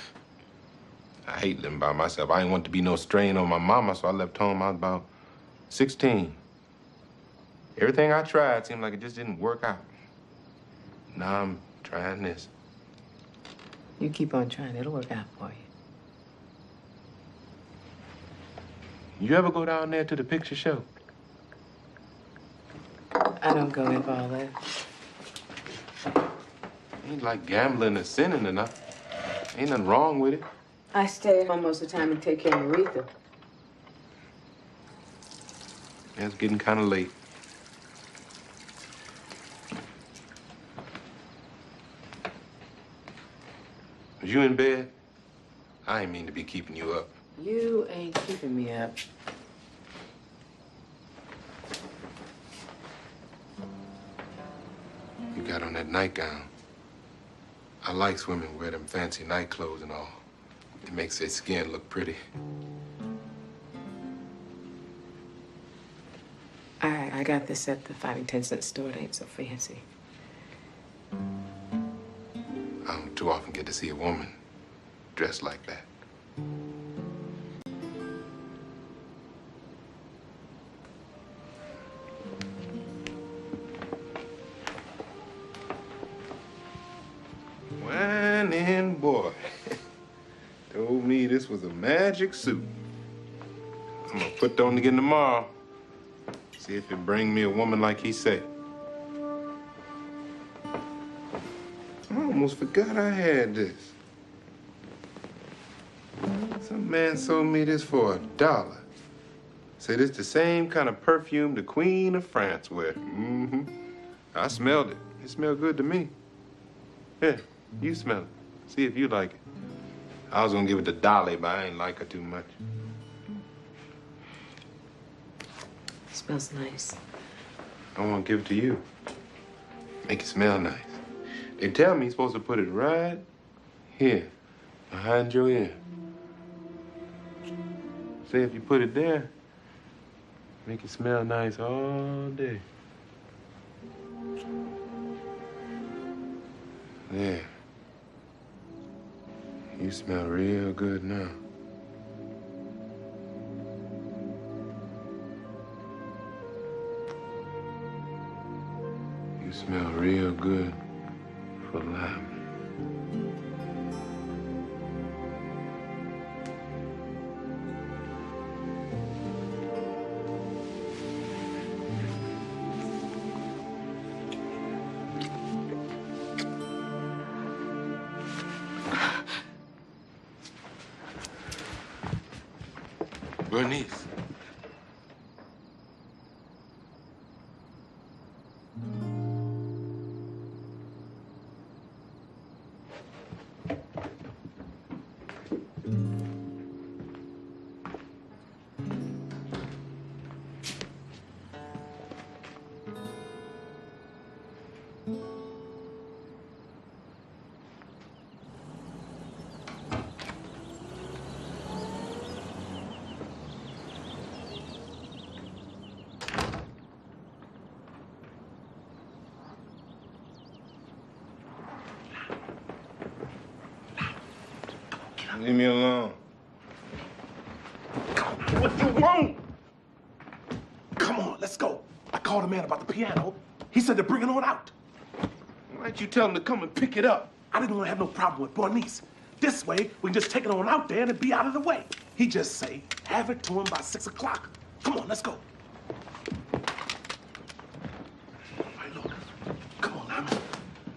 I hate living by myself. I didn't want to be no strain on my mama, so I left home. I was about 16. Everything I tried seemed like it just didn't work out. Now I'm trying this. You keep on trying, it'll work out for you. You ever go down there to the picture show? I don't go in for all that. Ain't like gambling or sinning enough. Ain't nothing wrong with it. I stay at home most of the time and take care of Maretha. It's getting kind of late. Was you in bed? I ain't mean to be keeping you up. You ain't keeping me up. You got on that nightgown. I likes women who wear them fancy night clothes and all. It makes their skin look pretty. I got this at the 5 and 10 cent store. It ain't so fancy. I don't too often get to see a woman dressed like that. Whining boy. Told me this was a magic suit. I'm gonna put that on again tomorrow. See if it bring me a woman like he said. I almost forgot I had this. Some man sold me this for $1. Say, this the same kind of perfume the Queen of France wear. Mm-hmm. I smelled it. It smelled good to me. Here, you smell it. See if you like it. I was gonna give it to Dolly, but I ain't like her too much. It smells nice. I want to give it to you. Make it smell nice. They tell me you're supposed to put it right here, behind your ear. Say if you put it there, make it smell nice all day. There. You smell real good now. You smell real good for Lyman. Bernice. Leave me alone. What you want? Come on, let's go. I called the man about the piano. He said to bring it on out. Why didn't you tell him to come and pick it up? I didn't want to have no problem with Bernice. This way, we can just take it on out there and it'd be out of the way. He just say, have it to him by 6 o'clock. Come on, let's go. All right, look. Come on, Lyman.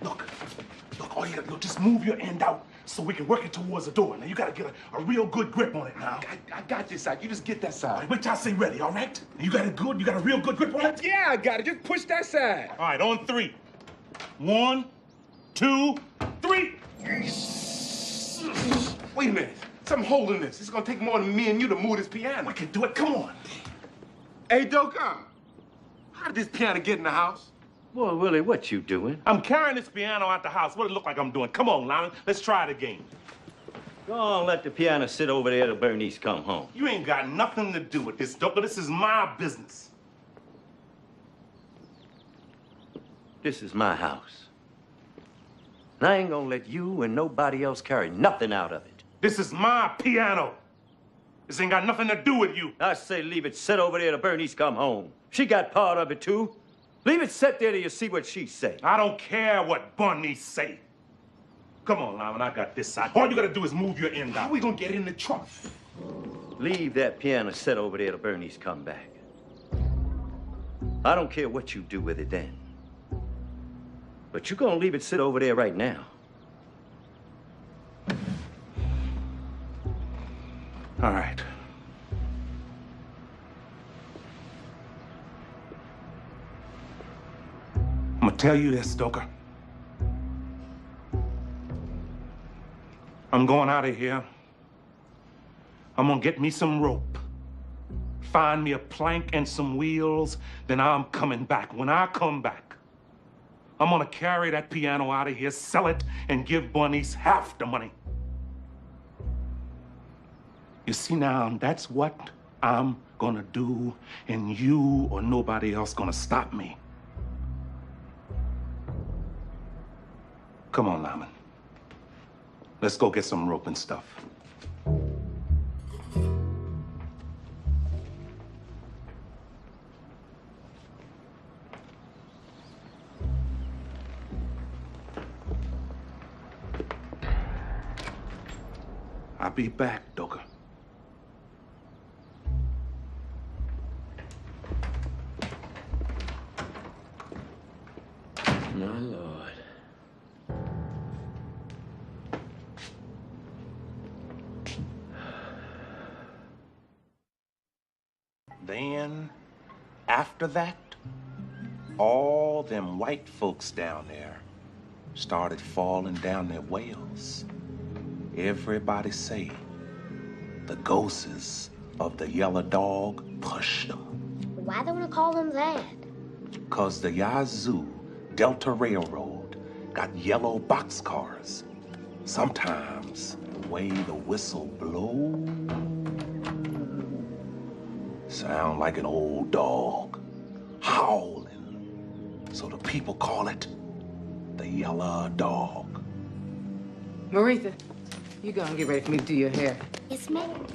Look, all you gotta do, just move your end out so we can work it towards the door. Now, you gotta get a real good grip on it now. I got this side. You just get that side. All right, wait till I say ready, all right? You got it good? You got a real good grip on it? Yeah, I got it. Just push that side. All right, on 3. 1, 2, 3. Wait a minute. Something holding this. It's gonna take more than me and you to move this piano. We can do it. Come on. Hey, Doka, how did this piano get in the house? Boy, Willie, what you doing? I'm carrying this piano out the house. What does it look like I'm doing? Come on, Lyman. Let's try it again. Go on, let the piano sit over there till Bernice come home. You ain't got nothing to do with this, Doka. This is my business. This is my house. And I ain't gonna let you and nobody else carry nothing out of it. This is my piano. This ain't got nothing to do with you. I say leave it sit over there till Bernice come home. She got part of it, too. Leave it sit there till you see what she say. I don't care what Bernice say. Come on, Lyman, I got this side. All you gotta do is move your end out. How we gonna get in the trunk? Leave that piano sit over there till Bernice come back. I don't care what you do with it then. But you're gonna leave it sit over there right now. All right. I'm gonna tell you this, Stoker. I'm going out of here. I'm gonna get me some rope. Find me a plank and some wheels, then I'm coming back. When I come back, I'm gonna carry that piano out of here, sell it, and give Bernice half the money. You see now, that's what I'm gonna do, and you or nobody else gonna stop me. Come on, Lyman. Let's go get some rope and stuff. I'll be back, Doka. My Lord. Then, after that, all them white folks down there started falling down their wells. Everybody say the ghosts of the yellow dog pushed them. Why they want to call them that? 'Cause the Yazoo Delta Railroad got yellow boxcars. Sometimes the way the whistle blows sound like an old dog howling. So the people call it the yellow dog. Maritha, you go and get ready for me to do your hair. Yes, ma'am.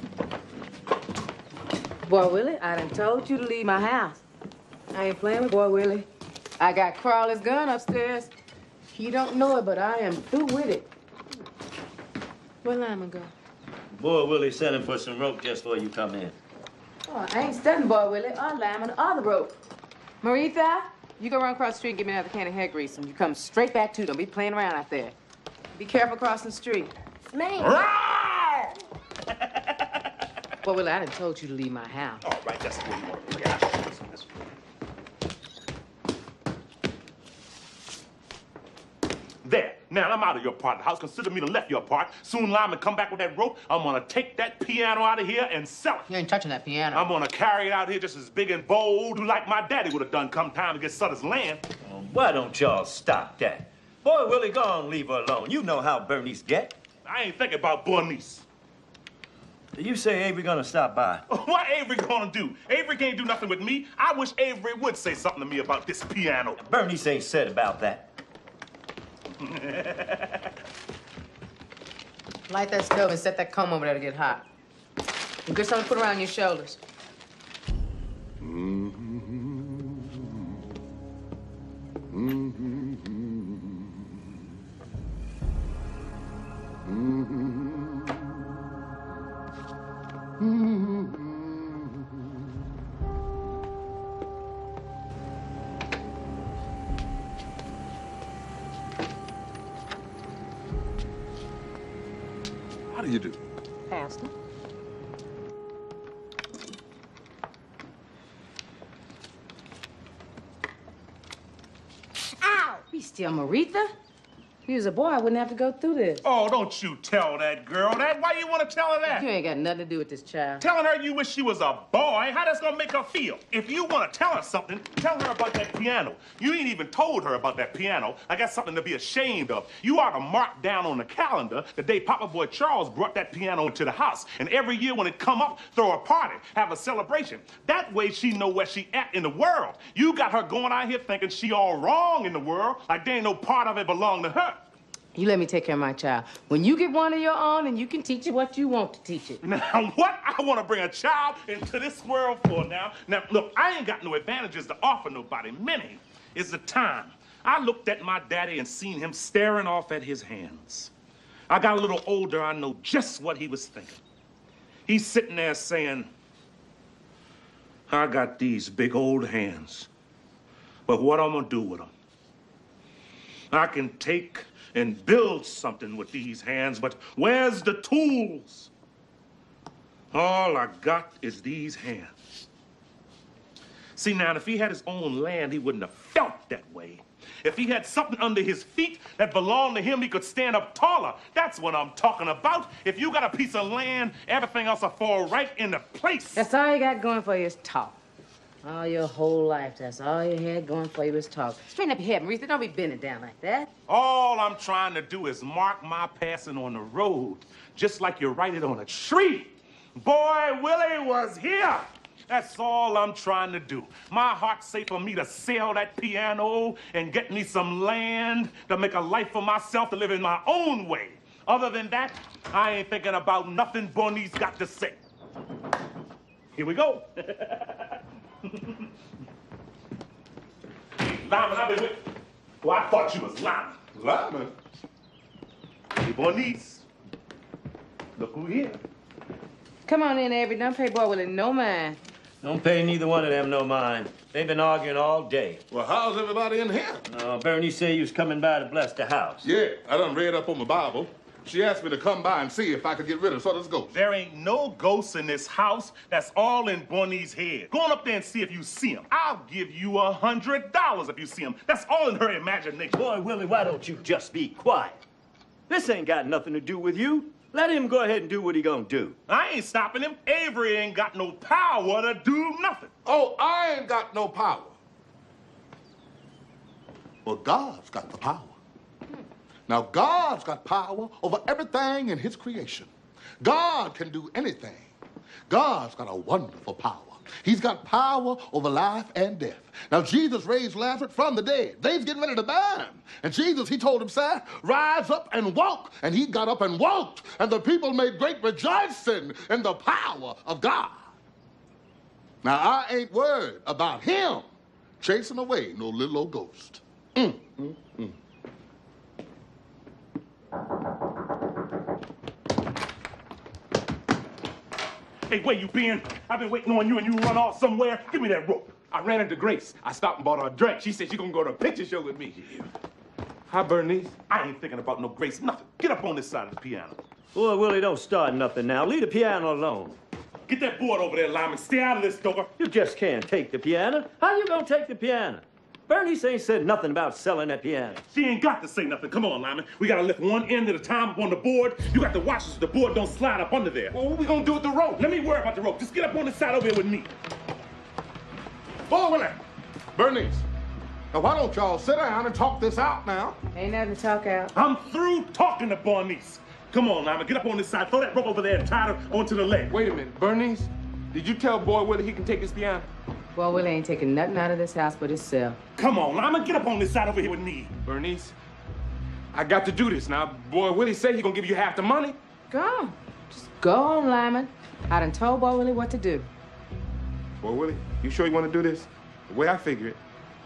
Boy, Willie, I done told you to leave my house. I ain't playing with Boy Willie. I got Crawley's gun upstairs. He don't know it, but I am through with it. Where Lyman go? Boy, Willie sent him for some rope just before you come in. Oh, I ain't studying Boy Willie or Lyman or the rope. Maritha, you go run across the street and give me another can of hair grease, and you come straight back to. Don't be playing around out there. Be careful crossing the street. Ma'am. Boy Willie, I done told you to leave my house. All right, that's the way you want to play. There. Now, I'm out of your part of the house. Consider me to left your part. Soon Lyman come back with that rope. I'm gonna take that piano out of here and sell it. You ain't touching that piano. I'm gonna carry it out here just as big and bold like my daddy would have done come time to get Sutter's land. Well, why don't y'all stop that? Boy, Willie, go on, leave her alone. You know how Bernice get. I ain't thinking about Bernice. You say Avery gonna stop by? What Avery gonna do? Avery can't do nothing with me. I wish Avery would say something to me about this piano. Bernice ain't said about that. Light that stove and set that comb over there to get hot. And get something to put around your shoulders. How do you do? Pastor. Ow! Be still, Maritha. If he was a boy, I wouldn't have to go through this. Oh, don't you tell that girl that. Why you want to tell her that? You ain't got nothing to do with this child. Telling her you wish she was a boy, how that's gonna make her feel? If you want to tell her something, tell her about that piano. You ain't even told her about that piano. I got something to be ashamed of. You ought to mark down on the calendar the day Papa Boy Charles brought that piano into the house. And every year when it come up, throw a party, have a celebration. That way she know where she at in the world. You got her going out here thinking she all wrong in the world, like there ain't no part of it belong to her. You let me take care of my child. When you get one of your own, and you can teach it what you want to teach it. Now, what I want to bring a child into this world for now? Now, look, I ain't got no advantages to offer nobody. Many is the time. I looked at my daddy and seen him staring off at his hands. I got a little older, I know just what he was thinking. He's sitting there saying, I got these big old hands, but what I'm gonna do with them? I can take and build something with these hands, but where's the tools? All I got is these hands. See, now, if he had his own land, he wouldn't have felt that way. If he had something under his feet that belonged to him, he could stand up taller. That's what I'm talking about. If you got a piece of land, everything else will fall right into place. That's all you got going for you is talk. All your whole life, that's all you had going for you is talk. Straighten up your head, Maritha. Don't be bending down like that. All I'm trying to do is mark my passing on the road, just like you write it on a tree. Boy, Willie was here. That's all I'm trying to do. My heart's safe for me to sell that piano and get me some land to make a life for myself to live in my own way. Other than that, I ain't thinking about nothing Bernice got to say. Here we go. Lyman, I've been with... Well, I thought you was Lyman. Lyman? Hey, Bernice. Look who here. Come on in, Avery. Don't pay Boy Willie no mind. Don't pay neither one of them no mind. They've been arguing all day. Well, how's everybody in here? Bernie said you was coming by to bless the house. Yeah, I done read up on my Bible. She asked me to come by and see if I could get rid of Sutter's ghost. There ain't no ghosts in this house. That's all in Bonnie's head. Go on up there and see if you see him. I'll give you $100 if you see him. That's all in her imagination. Boy, Willie, why don't you just be quiet? This ain't got nothing to do with you. Let him go ahead and do what he gonna do. I ain't stopping him. Avery ain't got no power to do nothing. Oh, I ain't got no power. Well, God's got the power. Now, God's got power over everything in his creation. God can do anything. God's got a wonderful power. He's got power over life and death. Now, Jesus raised Lazarus from the dead. They's getting ready to bury him. And Jesus, he told himself, rise up and walk. And he got up and walked. And the people made great rejoicing in the power of God. Now, I ain't worried about him chasing away no little old ghost. Hey, where you been? I've been waiting on you and you run off somewhere. Give me that rope. I ran into Grace. I stopped and bought her a drink. She said she gonna go to a picture show with me. Hi, Bernice. I ain't thinking about no Grace, nothing. Get up on this side of the piano. Boy, Willie, don't start nothing now. Leave the piano alone. Get that board over there, Lyman. Stay out of this, Stoker. You just can't take the piano. How you gonna take the piano? Bernice ain't said nothing about selling that piano. She ain't got to say nothing. Come on, Lyman. We gotta lift one end at a time up on the board. You got to watch so the board don't slide up under there. Well, what we gonna do with the rope? Let me worry about the rope. Just get up on the side over here with me. Oh, Willie. Bernice. Now, why don't y'all sit down and talk this out now? Ain't nothing to talk out. I'm through talking to Bernice. Come on, Lyman. Get up on this side. Throw that rope over there and tie her onto the leg. Wait a minute, Bernice. Did you tell Boy Willie he can take his piano? Boy, Willie ain't taking nothing out of this house but himself. Come on, Lyman. Get up on this side over here with me. Bernice, I got to do this now. Boy Willie said he gonna give you half the money. Go on. Just go on, Lyman. I done told Boy Willie what to do. Boy Willie, you sure you want to do this? The way I figure it,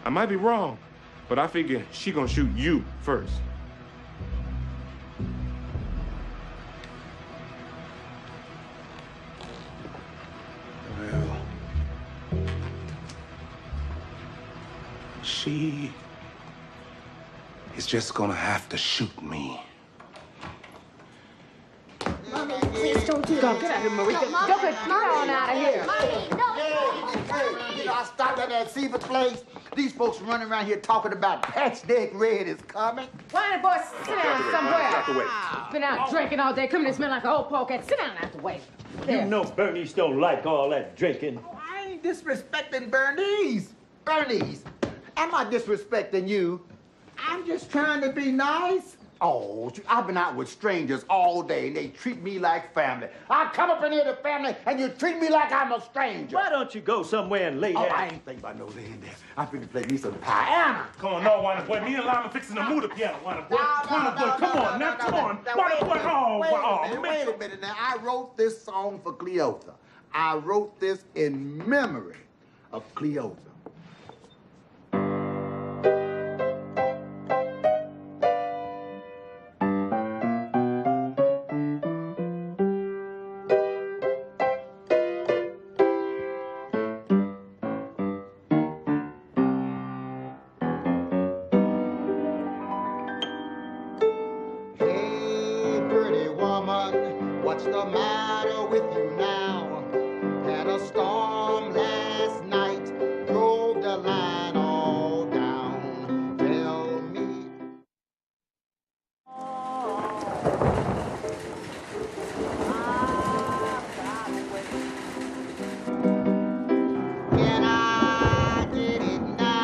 I might be wrong, but I figure she gonna shoot you first. Well, she is just gonna have to shoot me. Mommy, please don't do Go, that. get out of here, Marie. Go, get on out of here. I stopped at that Seaver place. These folks running around here talking about Patchneck Red is coming. Why, boy, sit down somewhere. Out the way. Been out drinking all day, coming to smell like an old polecat. Sit down out the way. There. You know Bernice don't like all that drinking. I ain't disrespecting Bernice. Bernice, am I disrespecting you? I'm just trying to be nice. Oh, I've been out with strangers all day, and they treat me like family. I come up in here to family, and you treat me like I'm a stranger. Why don't you go somewhere and lay Oh, down? I ain't thinking about no laying there. I'm finna play me some piano. Come on, no, Wanda boy. Me and Lyman fixing to move the piano, Wanda boy. Wanda boy, come on, now, come on. Wanda boy, oh, Wait a minute now. I wrote this song for Cleotha. I wrote this in memory of Cleotha. Hey, pretty woman, what's the matter with you now? Had a storm last night, drove the line all down. Tell me. Can I get it now?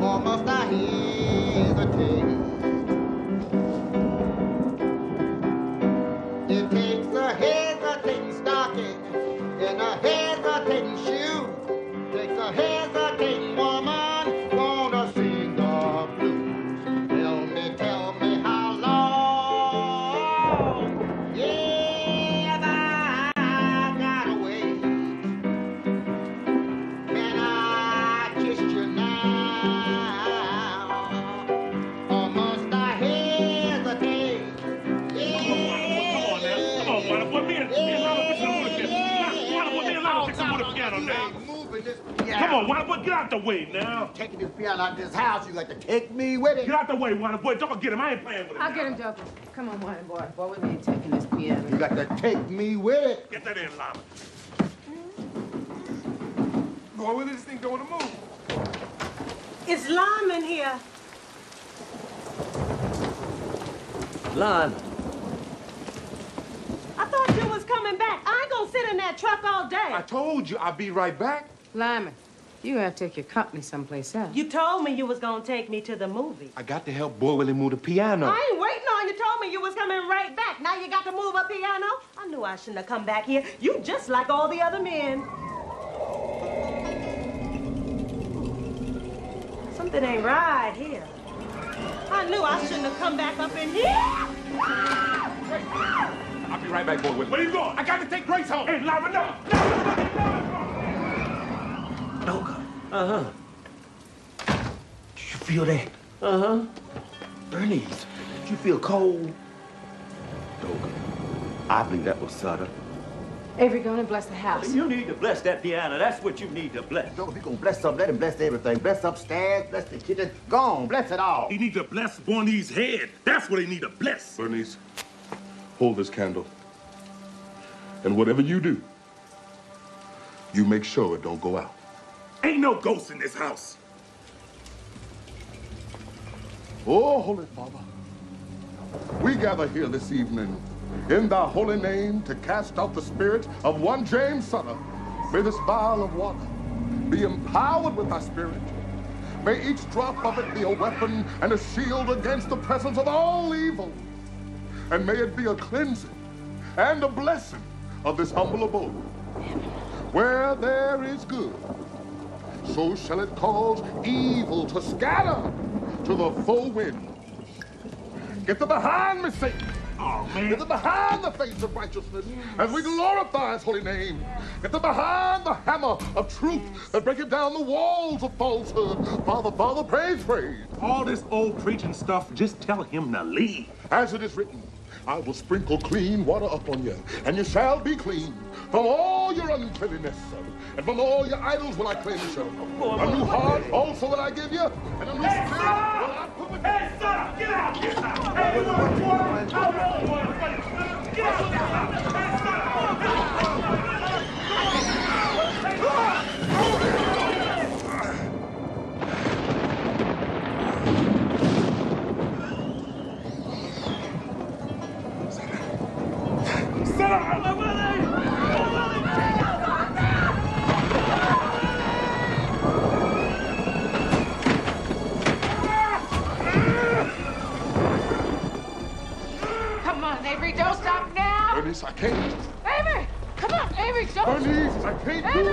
Or must I hesitate? It takes a hesitating stocking and a hesitating shoe. Takes a hesitating woman gonna sing the blues. Tell me how long? Yeah, I've gotta wait. Can I kiss you now? Or must I hesitate? Come on, Wanda boy. Me and Lyman fixing to move the piano. Wanda boy, me and Lyman fixing to move the piano now. Move with this piano. Come on, Wonder Boy, get out the way now. Taking this piano out of this house, you got to take me with it. Get out the way, Wonder Boy. Don't get him. I ain't playing with him. I'll get him, Joker. Come on, Wine Boy. Boy, we ain't taking this piano. You got to take me with it. Get that in, Llama. Boy, where did this thing go on the move? It's Lyman here. Lyman. I thought you was coming back. I ain't gonna sit in that truck all day. I told you I'll be right back. Lyman, you have to take your company someplace else. You told me you was gonna take me to the movie. I got to help Boy Willie move the piano. I ain't waiting on you. Told me you was coming right back. Now you got to move a piano? I knew I shouldn't have come back here. You just like all the other men. Something ain't right here. I knew I shouldn't have come back up in here. I'll be right back, Boy Willie. Where you going? I got to take Grace home. Hey, Llama, no. Doka. Uh-huh. Did you feel that? Uh-huh. Bernice, did you feel cold? Doka, I believe that was Sutter. Avery, go on and bless the house. You need to bless that piano. That's what you need to bless. Doka, if you're going to bless something, let him bless everything. Bless upstairs, bless the kitchen. Go on, bless it all. He need to bless Bernice's head. That's what he need to bless. Bernice, hold this candle. And whatever you do, you make sure it don't go out. Ain't no ghosts in this house. Oh, Holy Father, we gather here this evening in thy holy name to cast out the spirit of one James Sutter. May this vial of water be empowered with thy spirit. May each drop of it be a weapon and a shield against the presence of all evil. And may it be a cleansing and a blessing of this humble abode. Where there is good, so shall it cause evil to scatter to the full wind. Get thee behind me, Satan. Oh, man. Get thee behind the face of righteousness as we glorify his holy name. Get thee behind the hammer of truth that breaketh down the walls of falsehood. Father, Father, praise, praise. All this old preaching stuff, just tell him to leave. As it is written, I will sprinkle clean water upon you, and you shall be clean from all your uncleanness, and from all your idols will I cleanse you. A new heart also will I give you, and a new spirit will I put within you. Hey, son, get out! Get out! Hey, you want water? I want water. Get out! Hey, son! Sit up! Come on, Avery, don't stop now. Bernice, I can't. Avery, come on, Avery, don't. Bernice, I can't do it.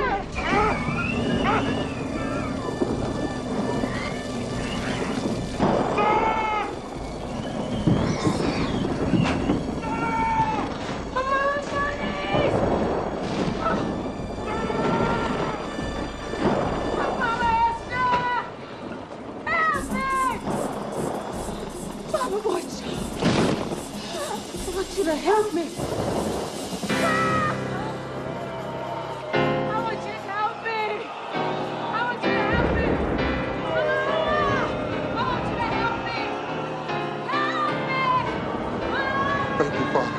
To help me. I want you to help me. I want you to help me. I want you to help me. Help me. Thank you, Father.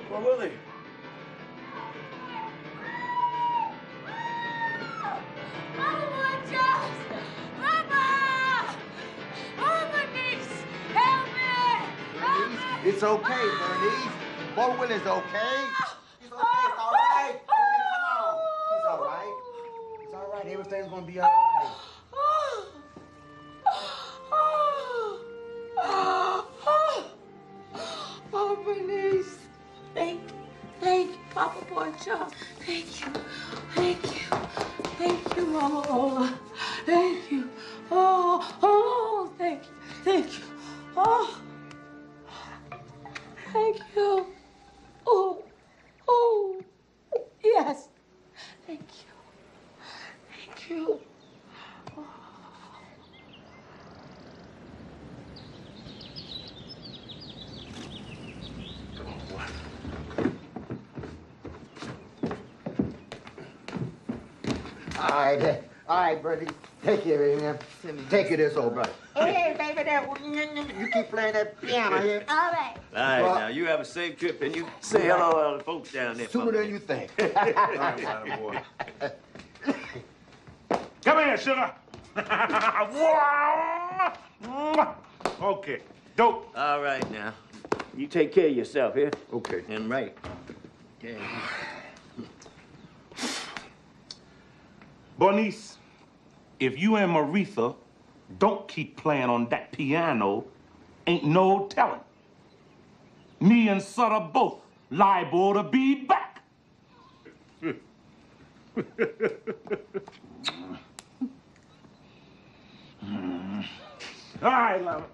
Well, Willie. It's okay, Bernice. Boy Willie's okay. He's okay. It's all right. Come on. He's all right. It's all right. Everything's gonna be all right. Oh, Bernice. Thank you, Papa Boy Charles. Thank you. Thank you, Mama Ola. Thank you. Oh, thank you. Oh. All right, Bernie. Take care of him. Take care of this old brother. Hey, baby, you keep playing that piano here. All right. All right, now, you have a safe trip, and you say hello to the folks down there. Sooner than you think. All right, Wine boy. Come here, sugar. Okay, dope. All right, now. You take care of yourself here. Okay. And right. Okay. Bernice, if you and Maritha don't keep playing on that piano, ain't no telling. Me and Sutter both liable to be back. All right, love.